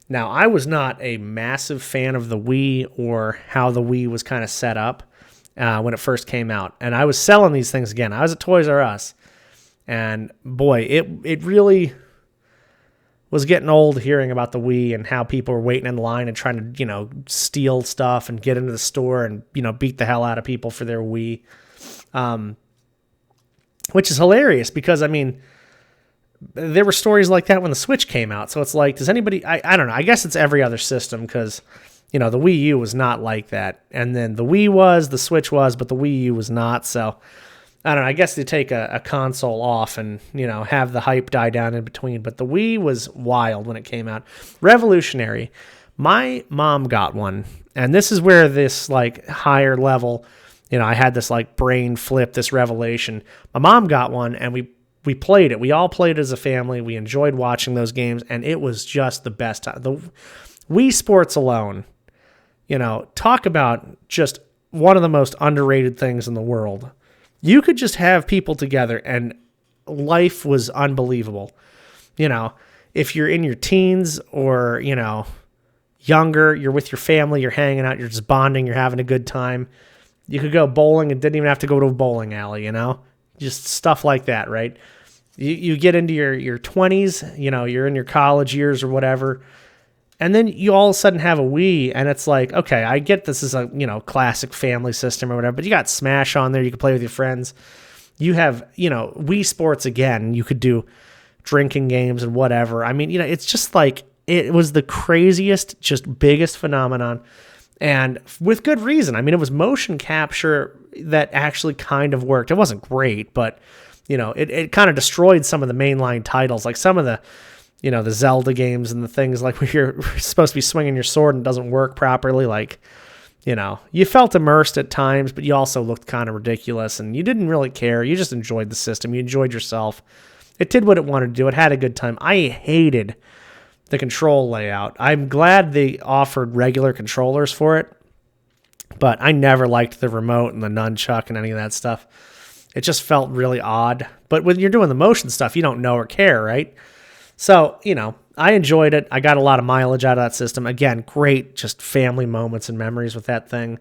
Now, I was not a massive fan of the Wii or how the Wii was kind of set up when it first came out, and I was selling these things again. I was at Toys R Us. And boy, it really was getting old hearing about the Wii and how people were waiting in line and trying to, steal stuff and get into the store and, beat the hell out of people for their Wii. Which is hilarious because, I mean, there were stories like that when the Switch came out. So it's like, does anybody, I don't know, I guess it's every other system because, the Wii U was not like that. And then the Wii was, the Switch was, but the Wii U was not. So I don't know, I guess they take a console off and, have the hype die down in between. But the Wii was wild when it came out. Revolutionary. My mom got one. And this is where this, higher level, I had this, brain flip, this revelation. My mom got one, and we played it. We all played it as a family. We enjoyed watching those games, and it was just the best time. The Wii Sports alone, talk about just one of the most underrated things in the world. You could just have people together and life was unbelievable. If you're in your teens or, younger, you're with your family, you're hanging out, you're just bonding, you're having a good time. You could go bowling and didn't even have to go to a bowling alley, just stuff like that, right? You get into your 20s, you're in your college years or whatever. And then you all of a sudden have a Wii, and it's like, okay, I get this is a, classic family system or whatever, but you got Smash on there, you can play with your friends. You have, Wii Sports again, you could do drinking games and whatever. I mean, it's just like, it was the craziest, just biggest phenomenon, and with good reason. I mean, it was motion capture that actually kind of worked. It wasn't great, but, it kind of destroyed some of the mainline titles, like some of the, the Zelda games and the things like where you're supposed to be swinging your sword and it doesn't work properly. Like, you felt immersed at times, but you also looked kind of ridiculous and you didn't really care. You just enjoyed the system. You enjoyed yourself. It did what it wanted to do. It had a good time. I hated the control layout. I'm glad they offered regular controllers for it, but I never liked the remote and the nunchuck and any of that stuff. It just felt really odd. But when you're doing the motion stuff, you don't know or care, right? So, I enjoyed it. I got a lot of mileage out of that system. Again, great just family moments and memories with that thing.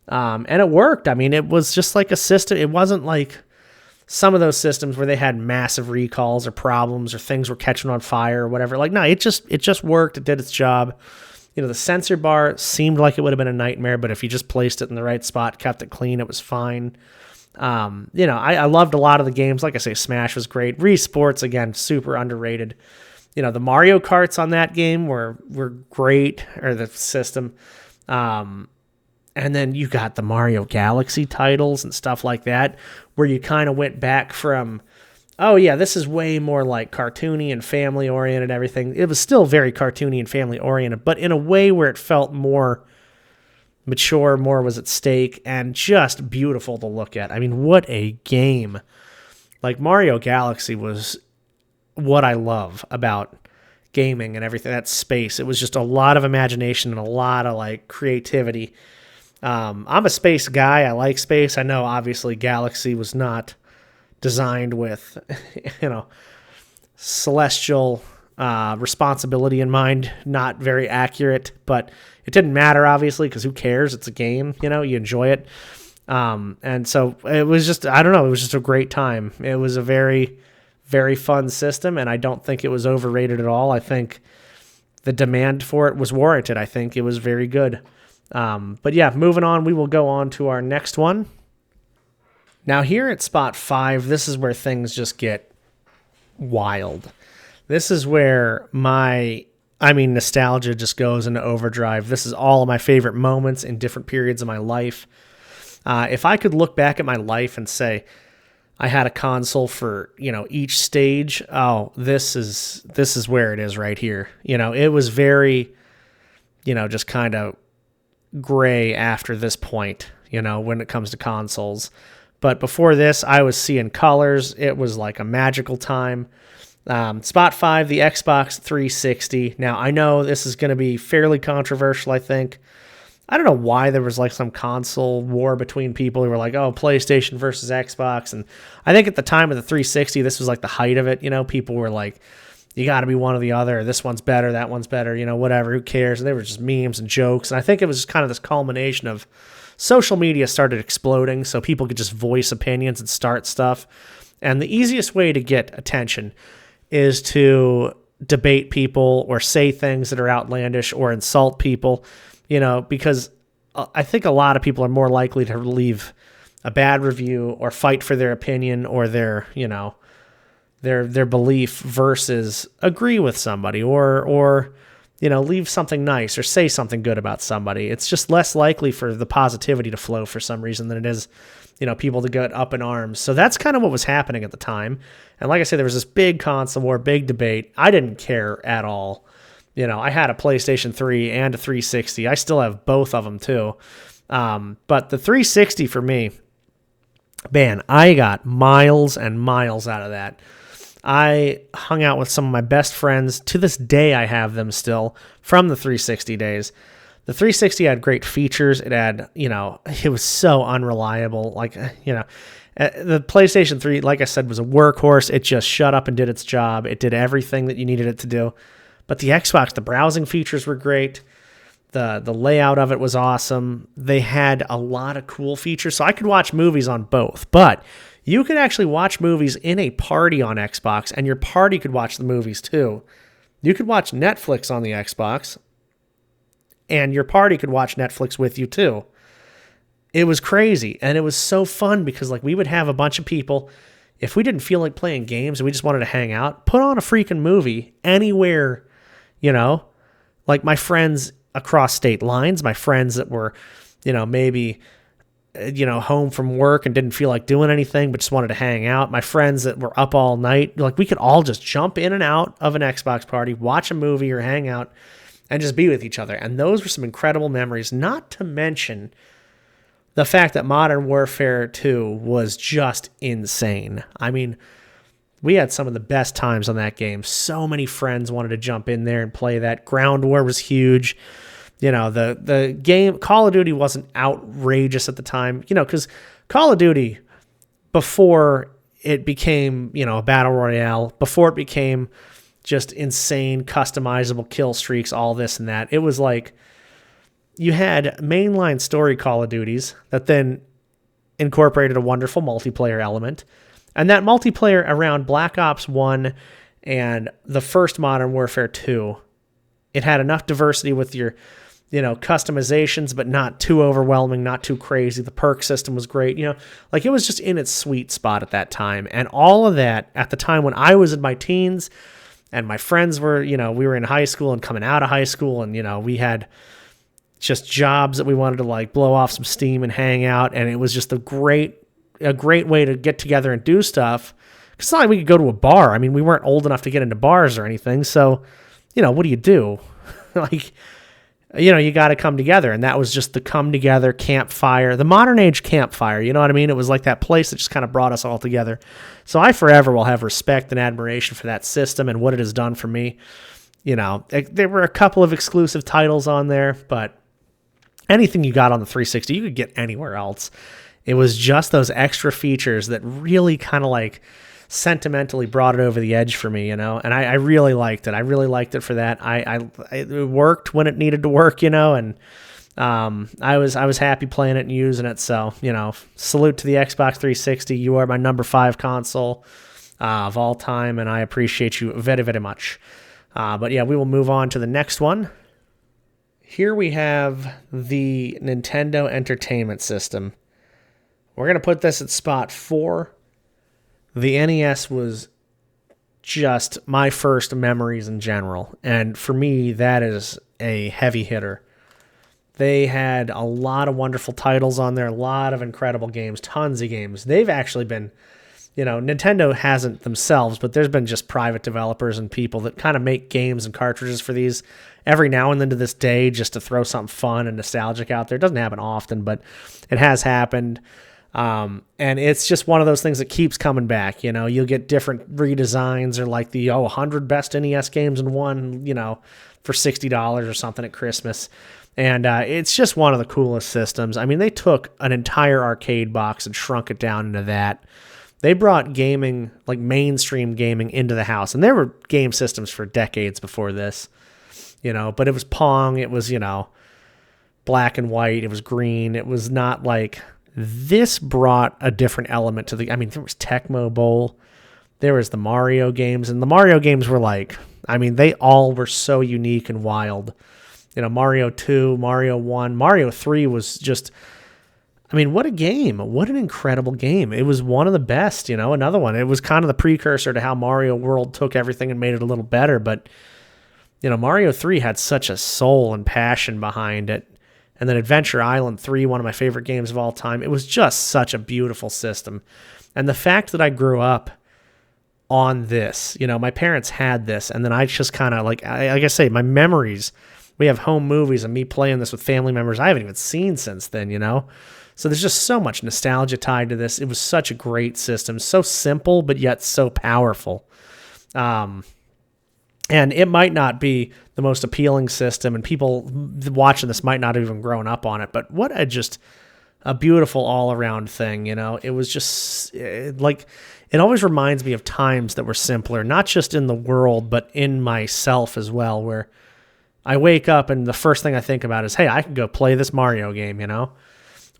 And it worked. I mean, it was just like a system. It wasn't like some of those systems where they had massive recalls or problems or things were catching on fire or whatever. Like, no, it just worked. It did its job. The sensor bar seemed like it would have been a nightmare, but if you just placed it in the right spot, kept it clean, it was fine. I loved a lot of the games. Like I say, Smash was great. Wii Sports, again, super underrated. The Mario Karts on that game were great, or the system. And then you got the Mario Galaxy titles and stuff like that, where you kind of went back from, oh yeah, this is way more like cartoony and family oriented, everything. It was still very cartoony and family oriented, but in a way where it felt more mature, more was at stake, and just beautiful to look at. I mean, what a game. Like, Mario Galaxy was what I love about gaming and everything, that space. It was just a lot of imagination and a lot of, creativity. I'm a space guy. I like space. I know, obviously, Galaxy was not designed with, celestial responsibility in mind. Not very accurate, but it didn't matter, obviously, because who cares? It's a game, you enjoy it. And so it was just, I don't know, it was just a great time. It was a very, very fun system, and I don't think it was overrated at all. I think the demand for it was warranted. I think it was very good. But yeah, moving on, we will go on to our next one. Now, here at spot 5, this is where things just get wild. This is where nostalgia just goes into overdrive. This is all of my favorite moments in different periods of my life. If I could look back at my life and say, I had a console for, each stage. Oh, this is where it is right here. It was very, just kind of gray after this point, when it comes to consoles. But before this, I was seeing colors. It was like a magical time. Spot 5, the Xbox 360. Now, I know this is going to be fairly controversial, I think. I don't know why there was like some console war between people who were like, oh, PlayStation versus Xbox. And I think at the time of the 360, this was like the height of it. People were like, you got to be one or the other. This one's better. That one's better. Whatever. Who cares? And they were just memes and jokes. And I think it was just kind of this culmination of social media started exploding so people could just voice opinions and start stuff. And the easiest way to get attention is to debate people or say things that are outlandish or insult people. Because I think a lot of people are more likely to leave a bad review or fight for their opinion or their belief versus agree with somebody or leave something nice or say something good about somebody. It's just less likely for the positivity to flow for some reason than it is, people to get up in arms. So that's kind of what was happening at the time. And like I said, there was this big console war, big debate. I didn't care at all. I had a PlayStation 3 and a 360. I still have both of them too. But the 360 for me, man, I got miles and miles out of that. I hung out with some of my best friends. To this day, I have them still from the 360 days. The 360 had great features. It had, it was so unreliable. The PlayStation 3, like I said, was a workhorse. It just shut up and did its job. It did everything that you needed it to do. But the Xbox, the browsing features were great. The layout of it was awesome. They had a lot of cool features. So I could watch movies on both. But you could actually watch movies in a party on Xbox, and your party could watch the movies too. You could watch Netflix on the Xbox, and your party could watch Netflix with you too. It was crazy, and it was so fun because we would have a bunch of people. If we didn't feel like playing games and we just wanted to hang out, put on a freaking movie anywhere. Like my friends across state lines, my friends that were, maybe, home from work and didn't feel like doing anything, but just wanted to hang out. My friends that were up all night, we could all just jump in and out of an Xbox party, watch a movie or hang out and just be with each other. And those were some incredible memories, not to mention the fact that Modern Warfare 2 was just insane. I mean, we had some of the best times on that game. So many friends wanted to jump in there and play that. Ground War was huge. The game, Call of Duty wasn't outrageous at the time, because Call of Duty, before it became, a battle royale, before it became just insane, customizable kill streaks, all this and that, it was like you had mainline story Call of Duties that then incorporated a wonderful multiplayer element. And that multiplayer around Black Ops 1 and the first Modern Warfare 2, it had enough diversity with your, customizations, but not too overwhelming, not too crazy. The perk system was great. It was just in its sweet spot at that time. And all of that at the time when I was in my teens and my friends were, we were in high school and coming out of high school and, we had just jobs that we wanted to blow off some steam and hang out. And it was just a great way to get together and do stuff. It's not like we could go to a bar. I mean, we weren't old enough to get into bars or anything. So, what do you do? You got to come together. And that was just the come together campfire, the modern age campfire. You know what I mean? It was like that place that just kind of brought us all together. So I forever will have respect and admiration for that system and what it has done for me. There were a couple of exclusive titles on there, but anything you got on the 360, you could get anywhere else. It was just those extra features that really kind of sentimentally brought it over the edge for me, and I really liked it. I really liked it for that. It worked when it needed to work, and I was happy playing it and using it. So, salute to the Xbox 360. You are my number 5 console of all time, and I appreciate you very, very much. But yeah, we will move on to the next one. Here we have the Nintendo Entertainment System. We're going to put this at spot 4. The NES was just my first memories in general. And for me, that is a heavy hitter. They had a lot of wonderful titles on there, a lot of incredible games, tons of games. They've actually been Nintendo hasn't themselves, but there's been just private developers and people that kind of make games and cartridges for these every now and then to this day, just to throw something fun and nostalgic out there. It doesn't happen often, but it has happened. And it's just one of those things that keeps coming back. You'll get different redesigns, or like the 100 best NES games in one, for $60 or something at Christmas. And it's just one of the coolest systems. I mean, they took an entire arcade box and shrunk it down into that. They brought gaming, like mainstream gaming, into the house. And there were game systems for decades before this, but it was Pong. It was, black and white. It was green. It was not like... This brought a different element to there was Tecmo Bowl. There was the Mario games. And the Mario games were they all were so unique and wild. Mario 2, Mario 1, Mario 3 was just... what a game. What an incredible game. It was one of the best, another one. It was kind of the precursor to how Mario World took everything and made it a little better. But, Mario 3 had such a soul and passion behind it. And then Adventure Island 3, one of my favorite games of all time. It was just such a beautiful system. And the fact that I grew up on this, my parents had this, and then I just kind of, like I say, my memories, we have home movies and me playing this with family members I haven't even seen since then, So there's just so much nostalgia tied to this. It was such a great system, so simple, but yet so powerful. And it might not be the most appealing system, and people watching this might not have even grown up on it, but what a beautiful all-around thing, It was just, it always reminds me of times that were simpler, not just in the world, but in myself as well, where I wake up and the first thing I think about is, hey, I could go play this Mario game,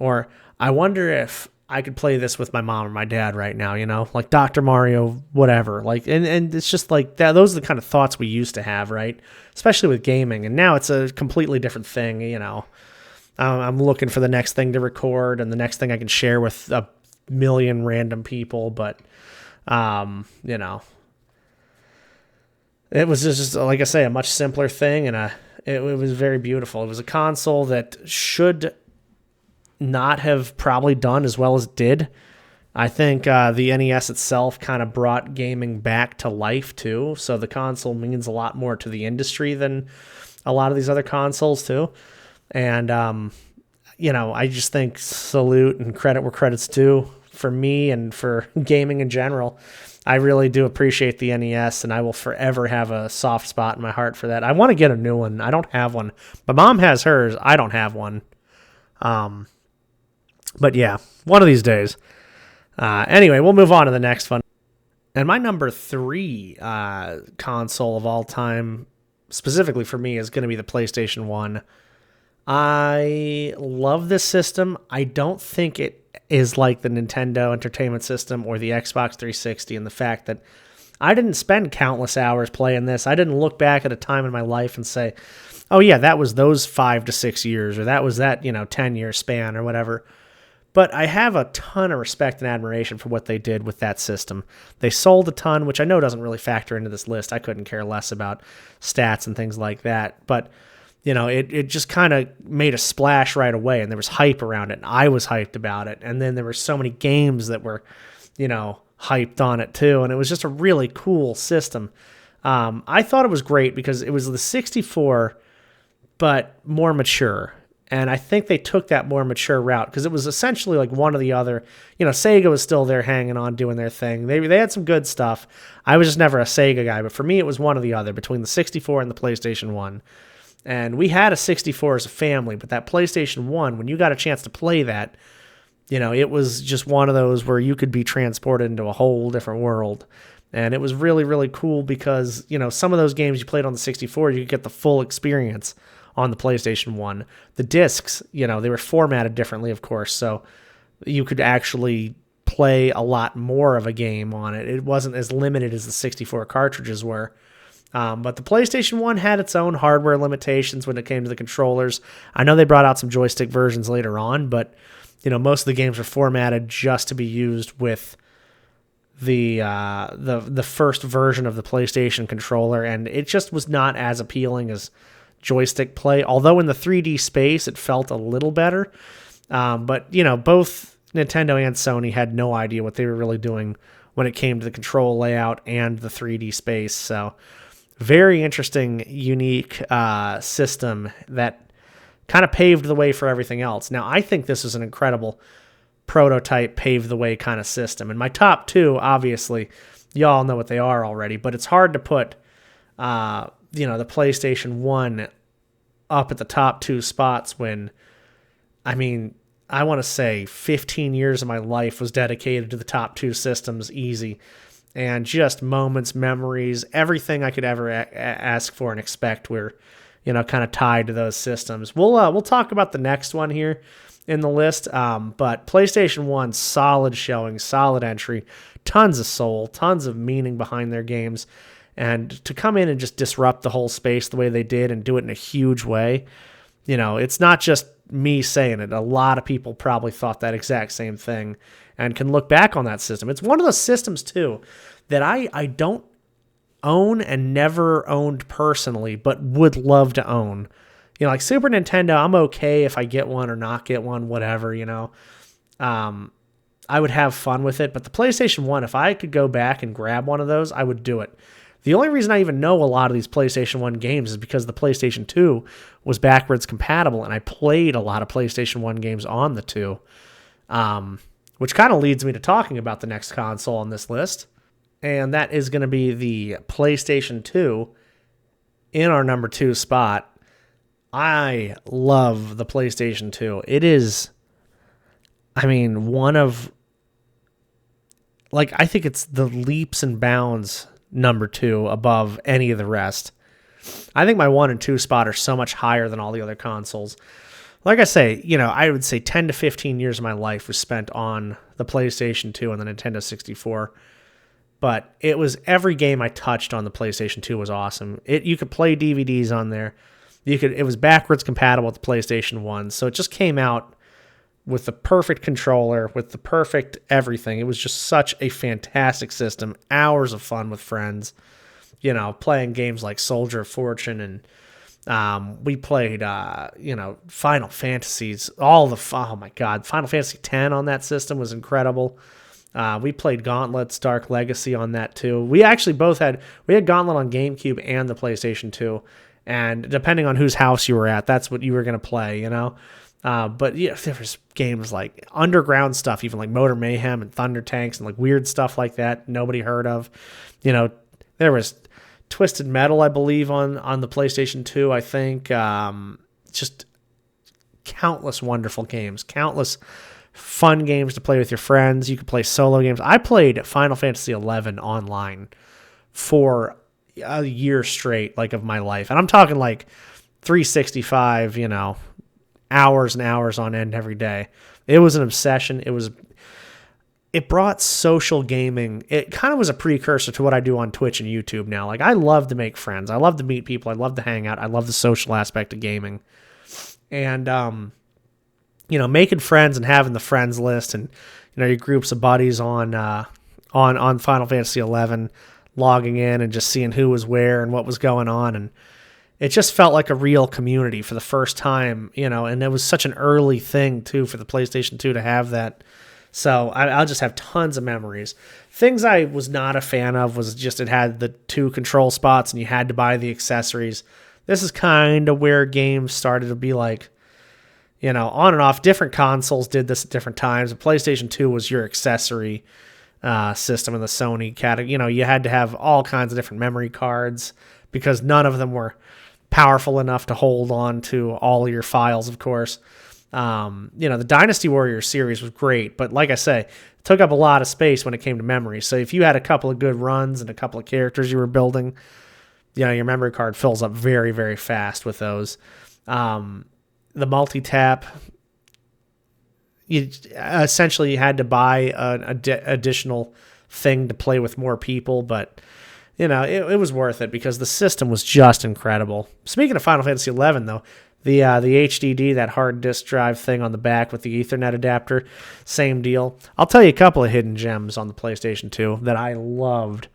Or I wonder if I could play this with my mom or my dad right now, like Dr. Mario, whatever. And it's just like that. Those are the kind of thoughts we used to have, right? Especially with gaming. And now it's a completely different thing, I'm looking for the next thing to record and the next thing I can share with a million random people. But, it was just, like I say, a much simpler thing. And it was very beautiful. It was a console that should not have probably done as well as it did. I think the NES itself kind of brought gaming back to life too. So the console means a lot more to the industry than a lot of these other consoles too. And, I just think salute and credit where credit's due for me and for gaming in general. I really do appreciate the NES, and I will forever have a soft spot in my heart for that. I want to get a new one. I don't have one. My mom has hers. I don't have one. But yeah, one of these days. Anyway, we'll move on to the next one. And my number 3 console of all time, specifically for me, is going to be the PlayStation 1. I love this system. I don't think it is like the Nintendo Entertainment System or the Xbox 360 in the fact that I didn't spend countless hours playing this. I didn't look back at a time in my life and say, oh yeah, that was those 5 to 6 years, or that was that, 10-year span or whatever. But I have a ton of respect and admiration for what they did with that system. They sold a ton, which I know doesn't really factor into this list. I couldn't care less about stats and things like that. But, it just kind of made a splash right away, and there was hype around it, and I was hyped about it. And then there were so many games that were, hyped on it too, and it was just a really cool system. I thought it was great because it was the 64, but more mature. And I think they took that more mature route because it was essentially like one or the other. Sega was still there hanging on, doing their thing. They had some good stuff. I was just never a Sega guy, but for me, it was one or the other between the 64 and the PlayStation 1. And we had a 64 as a family, but that PlayStation 1, when you got a chance to play that, it was just one of those where you could be transported into a whole different world. And it was really, really cool because, some of those games you played on the 64, you could get the full experience on the PlayStation 1. The discs, they were formatted differently, of course, so you could actually play a lot more of a game on it. It wasn't as limited as the 64 cartridges were. But the PlayStation 1 had its own hardware limitations when it came to the controllers. I know they brought out some joystick versions later on, but most of the games were formatted just to be used with the first version of the PlayStation controller, and it just was not as appealing as joystick play, although in the 3D space it felt a little better. But both Nintendo and Sony had no idea what they were really doing when it came to the control layout and the 3D space. So very interesting, unique system that kind of paved the way for everything else. Now, I think this is an incredible prototype, paved the way kind of system. And my top two, obviously, y'all know what they are already, but it's hard to put, the PlayStation 1 up at the top two spots when, I want to say 15 years of my life was dedicated to the top two systems, easy. And just moments, memories, everything I could ever ask for and expect were, kind of tied to those systems. We'll talk about the next one here in the list. But PlayStation 1, solid showing, solid entry, tons of soul, tons of meaning behind their games. And to come in and just disrupt the whole space the way they did and do it in a huge way, it's not just me saying it. A lot of people probably thought that exact same thing and can look back on that system. It's one of those systems, too, that I don't own and never owned personally, but would love to own. Like Super Nintendo, I'm okay if I get one or not get one, whatever, I would have fun with it. But the PlayStation 1, if I could go back and grab one of those, I would do it. The only reason I even know a lot of these PlayStation 1 games is because the PlayStation 2 was backwards compatible, and I played a lot of PlayStation 1 games on the 2, which kind of leads me to talking about the next console on this list, and that is going to be the PlayStation 2 in our number 2 spot. I love the PlayStation 2. It is, one of, I think it's the leaps and bounds number 2 above any of the rest. I think my 1 and 2 spot are so much higher than all the other consoles. Like I say, I would say 10 to 15 years of my life was spent on the PlayStation 2 and the Nintendo 64. But it was every game I touched on the PlayStation 2 was awesome. You could play DVDs on there. It was backwards compatible with the PlayStation 1. So it just came out with the perfect controller, with the perfect everything. It was just such a fantastic system. Hours of fun with friends, playing games like Soldier of Fortune, and we played, Final Fantasies. Oh my God, Final Fantasy X on that system was incredible. We played Gauntlet's Dark Legacy on that too. We actually we had Gauntlet on GameCube and the PlayStation 2, and depending on whose house you were at, that's what you were going to play, But there was games like underground stuff, even like Motor Mayhem and Thunder Tanks and like weird stuff like that nobody heard of. There was Twisted Metal, I believe, on the PlayStation 2, I think. Just countless wonderful games, countless fun games to play with your friends. You could play solo games. I played Final Fantasy XI online for a year straight, of my life. And I'm talking 365, hours and hours on end every day. It was an obsession. It brought social gaming. It kind of was a precursor to what I do on Twitch and YouTube now. I love to make friends. I love to meet people. I love to hang out. I love the social aspect of gaming. And, making friends and having the friends list and, your groups of buddies on Final Fantasy XI, logging in and just seeing who was where and what was going on. And it just felt like a real community for the first time, and it was such an early thing, too, for the PlayStation 2 to have that. So I'll just have tons of memories. Things I was not a fan of was just it had the 2 control spots and you had to buy the accessories. This is kind of where games started to be on and off. Different consoles did this at different times. The PlayStation 2 was your accessory system in the Sony category. You had to have all kinds of different memory cards because none of them were powerful enough to hold on to all of your files, of course. The Dynasty Warriors series was great, but like I say, it took up a lot of space when it came to memory. So if you had a couple of good runs and a couple of characters you were building, your memory card fills up very, very fast with those. The multi-tap, you had to buy an additional thing to play with more people, but it was worth it because the system was just incredible. Speaking of Final Fantasy XI, though, the HDD, that hard disk drive thing on the back with the Ethernet adapter, same deal. I'll tell you a couple of hidden gems on the PlayStation 2 that I loved.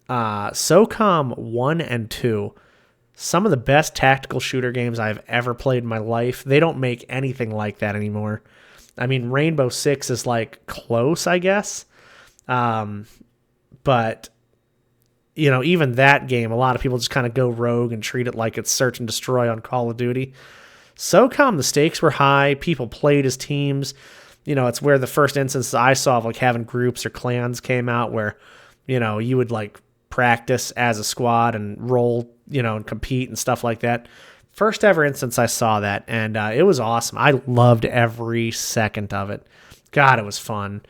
SOCOM 1 and 2, some of the best tactical shooter games I've ever played in my life. They don't make anything like that anymore. Rainbow Six is close, I guess. But, even that game, a lot of people just kind of go rogue and treat it like it's search and destroy on Call of Duty. SOCOM, the stakes were high. People played as teams. It's where the first instances I saw of like having groups or clans came out where, you would like practice as a squad and roll, and compete and stuff like that. First ever instance I saw that, and it was awesome. I loved every second of it. God, it was fun.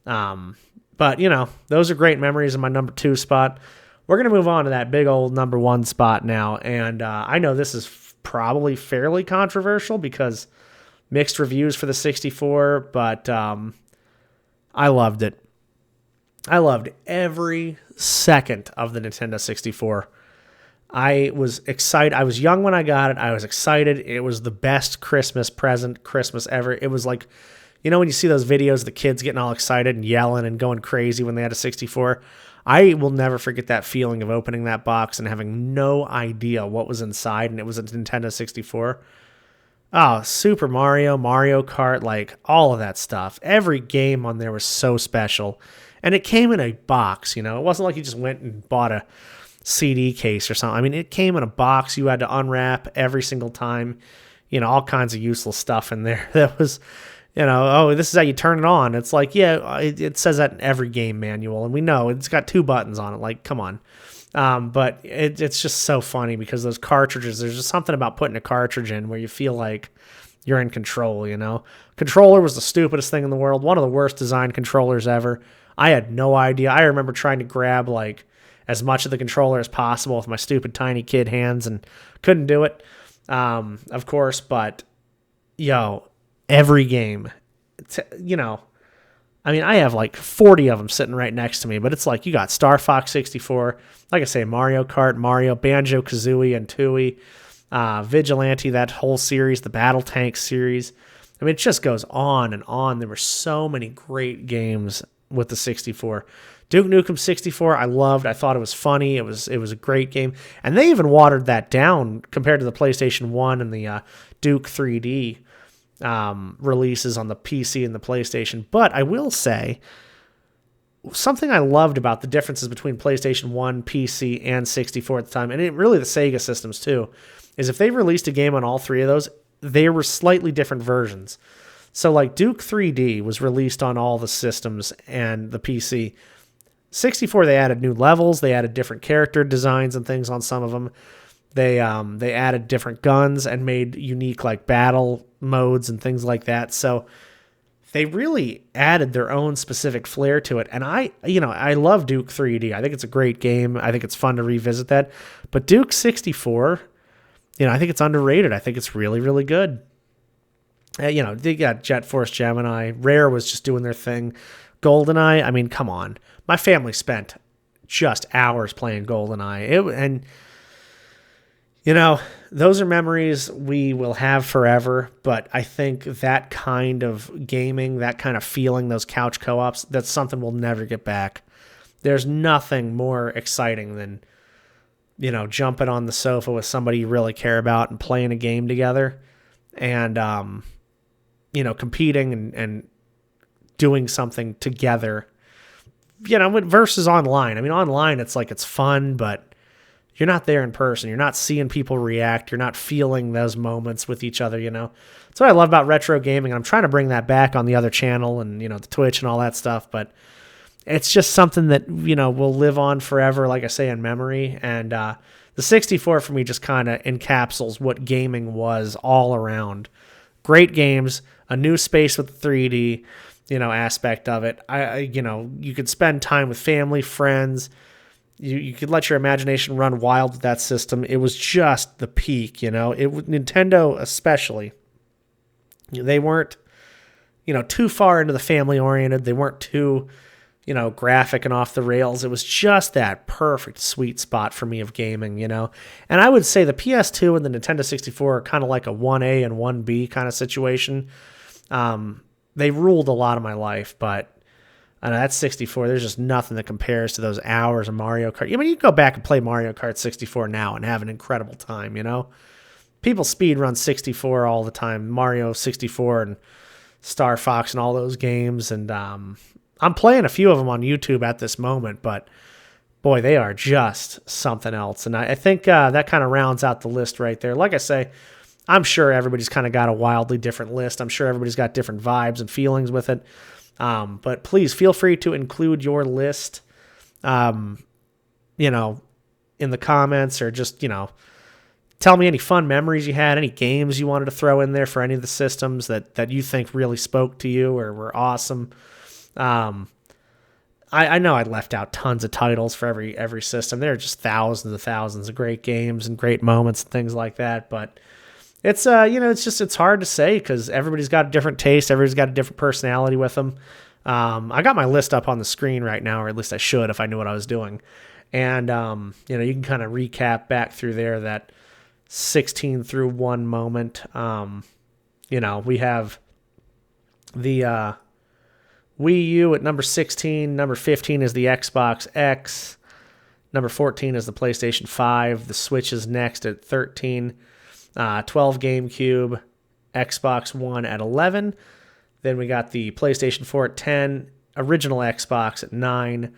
But, those are great memories in my number 2 spot. We're going to move on to that big old number 1 spot now, and I know this is probably fairly controversial because mixed reviews for the 64, but I loved it. I loved every second of the Nintendo 64. I was excited. I was young when I got it. I was excited. It was the best Christmas ever. It was like, when you see those videos of the kids getting all excited and yelling and going crazy when they had a 64, I will never forget that feeling of opening that box and having no idea what was inside, and it was a Nintendo 64. Oh, Super Mario, Mario Kart, like all of that stuff. Every game on there was so special. And it came in a box, It wasn't like you just went and bought a CD case or something. I mean, it came in a box. You had to unwrap every single time, all kinds of useless stuff in there. That was, oh, this is how you turn it on. It's like, yeah, it says that in every game manual. And we know it's got 2 buttons on it. Like, come on. But it's just so funny because those cartridges, there's just something about putting a cartridge in where you feel like you're in control, Controller was the stupidest thing in the world. One of the worst designed controllers ever. I had no idea. I remember trying to grab like as much of the controller as possible with my stupid tiny kid hands and couldn't do it, of course. But, every game, I have like 40 of them sitting right next to me, but it's like you got Star Fox 64, like I say, Mario Kart, Mario, Banjo-Kazooie, and Tooie, Vigilante, that whole series, the Battle Tank series. I mean, it just goes on and on. There were so many great games with the 64. Duke Nukem 64, I loved. I thought it was funny. It was a great game. And they even watered that down compared to the PlayStation 1 and the Duke 3D releases on the PC and the PlayStation. But I will say, something I loved about the differences between PlayStation 1, PC, and 64 at the time, and really the Sega systems too, is if they released a game on all 3 of those, they were slightly different versions. So like Duke 3D was released on all the systems and the PC. 64, they added new levels, they added different character designs and things on some of them. They added different guns and made unique like battle modes and things like that. So they really added their own specific flair to it. And I love Duke 3D. I think it's a great game. I think it's fun to revisit that. But Duke 64, I think it's underrated. I think it's really, really good. They got Jet Force Gemini. Rare was just doing their thing. GoldenEye, I mean, come on. My family spent just hours playing GoldenEye. Those are memories we will have forever, but I think that kind of gaming, that kind of feeling, those couch co-ops, that's something we'll never get back. There's nothing more exciting than, jumping on the sofa with somebody you really care about and playing a game together and, competing and doing something together, versus online. I mean, online, it's like, it's fun, but you're not there in person. You're not seeing people react. You're not feeling those moments with each other, That's what I love about retro gaming. I'm trying to bring that back on the other channel and, the Twitch and all that stuff, but it's just something that, will live on forever, like I say, in memory. And the 64 for me just kind of encapsulates what gaming was all around. Great games, a new space with the 3D, aspect of it. You could spend time with family, friends. You could let your imagination run wild with that system. It was just the peak, Nintendo especially. They weren't, too far into the family oriented. They weren't too, graphic and off the rails. It was just that perfect sweet spot for me of gaming, And I would say the PS2 and the Nintendo 64 are kind of like a 1A and 1B kind of situation. They ruled a lot of my life, but that 64, there's just nothing that compares to those hours of Mario Kart. I mean, you can go back and play Mario Kart 64 now and have an incredible time, People speedrun 64 all the time, Mario 64 and Star Fox and all those games. And I'm playing a few of them on YouTube at this moment, but boy, they are just something else. And I think that kind of rounds out the list right there. Like I say, I'm sure everybody's kind of got a wildly different list. I'm sure everybody's got different vibes and feelings with it. But please feel free to include your list, you know, in the comments, or just, tell me any fun memories you had, any games you wanted to throw in there for any of the systems that you think really spoke to you or were awesome. I know I left out tons of titles for every system. There are just thousands and thousands of great games and great moments and things like that. But it's it's hard to say because everybody's got a different taste. Everybody's got a different personality with them. I got my list up on the screen right now, or at least I should if I knew what I was doing. And you can kind of recap back through there that 16 through 1 moment. We have the Wii U at number 16. Number 15 is the Xbox X. Number 14 is the PlayStation 5. The Switch is next at 13. 12 GameCube. Xbox One at 11. Then we got the PlayStation 4 at 10. Original Xbox at 9.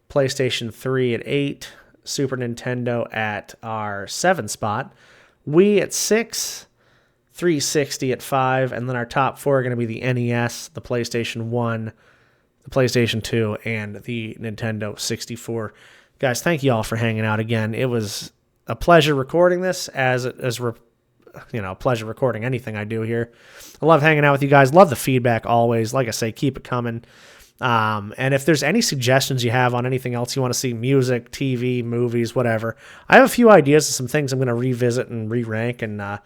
PlayStation 3 at 8. Super Nintendo at our 7 spot. Wii at 6. 360 at 5. And then our top 4 are going to be the NES, the PlayStation 1, the PlayStation 2, and the Nintendo 64. Guys, thank you all for hanging out again. It was a pleasure recording this, pleasure recording anything I do here. I love hanging out with you guys. Love the feedback always. Like I say, keep it coming. And if there's any suggestions you have on anything else you want to see, music, TV, movies, whatever, I have a few ideas of some things I'm going to revisit and re-rank, and not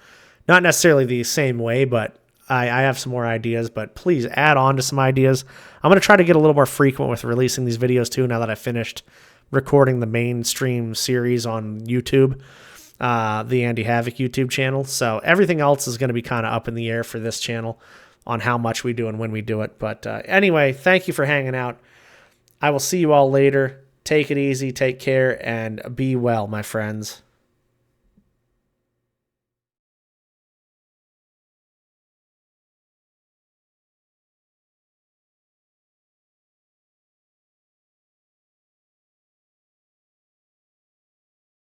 necessarily the same way, but I have some more ideas, but please add on to some ideas. I'm going to try to get a little more frequent with releasing these videos too, now that I've finished recording the mainstream series on YouTube, the Andy Havoc YouTube channel. So everything else is going to be kind of up in the air for this channel on how much we do and when we do it. But anyway, thank you for hanging out. I will see you all later. Take it easy, take care, and be well, my friends.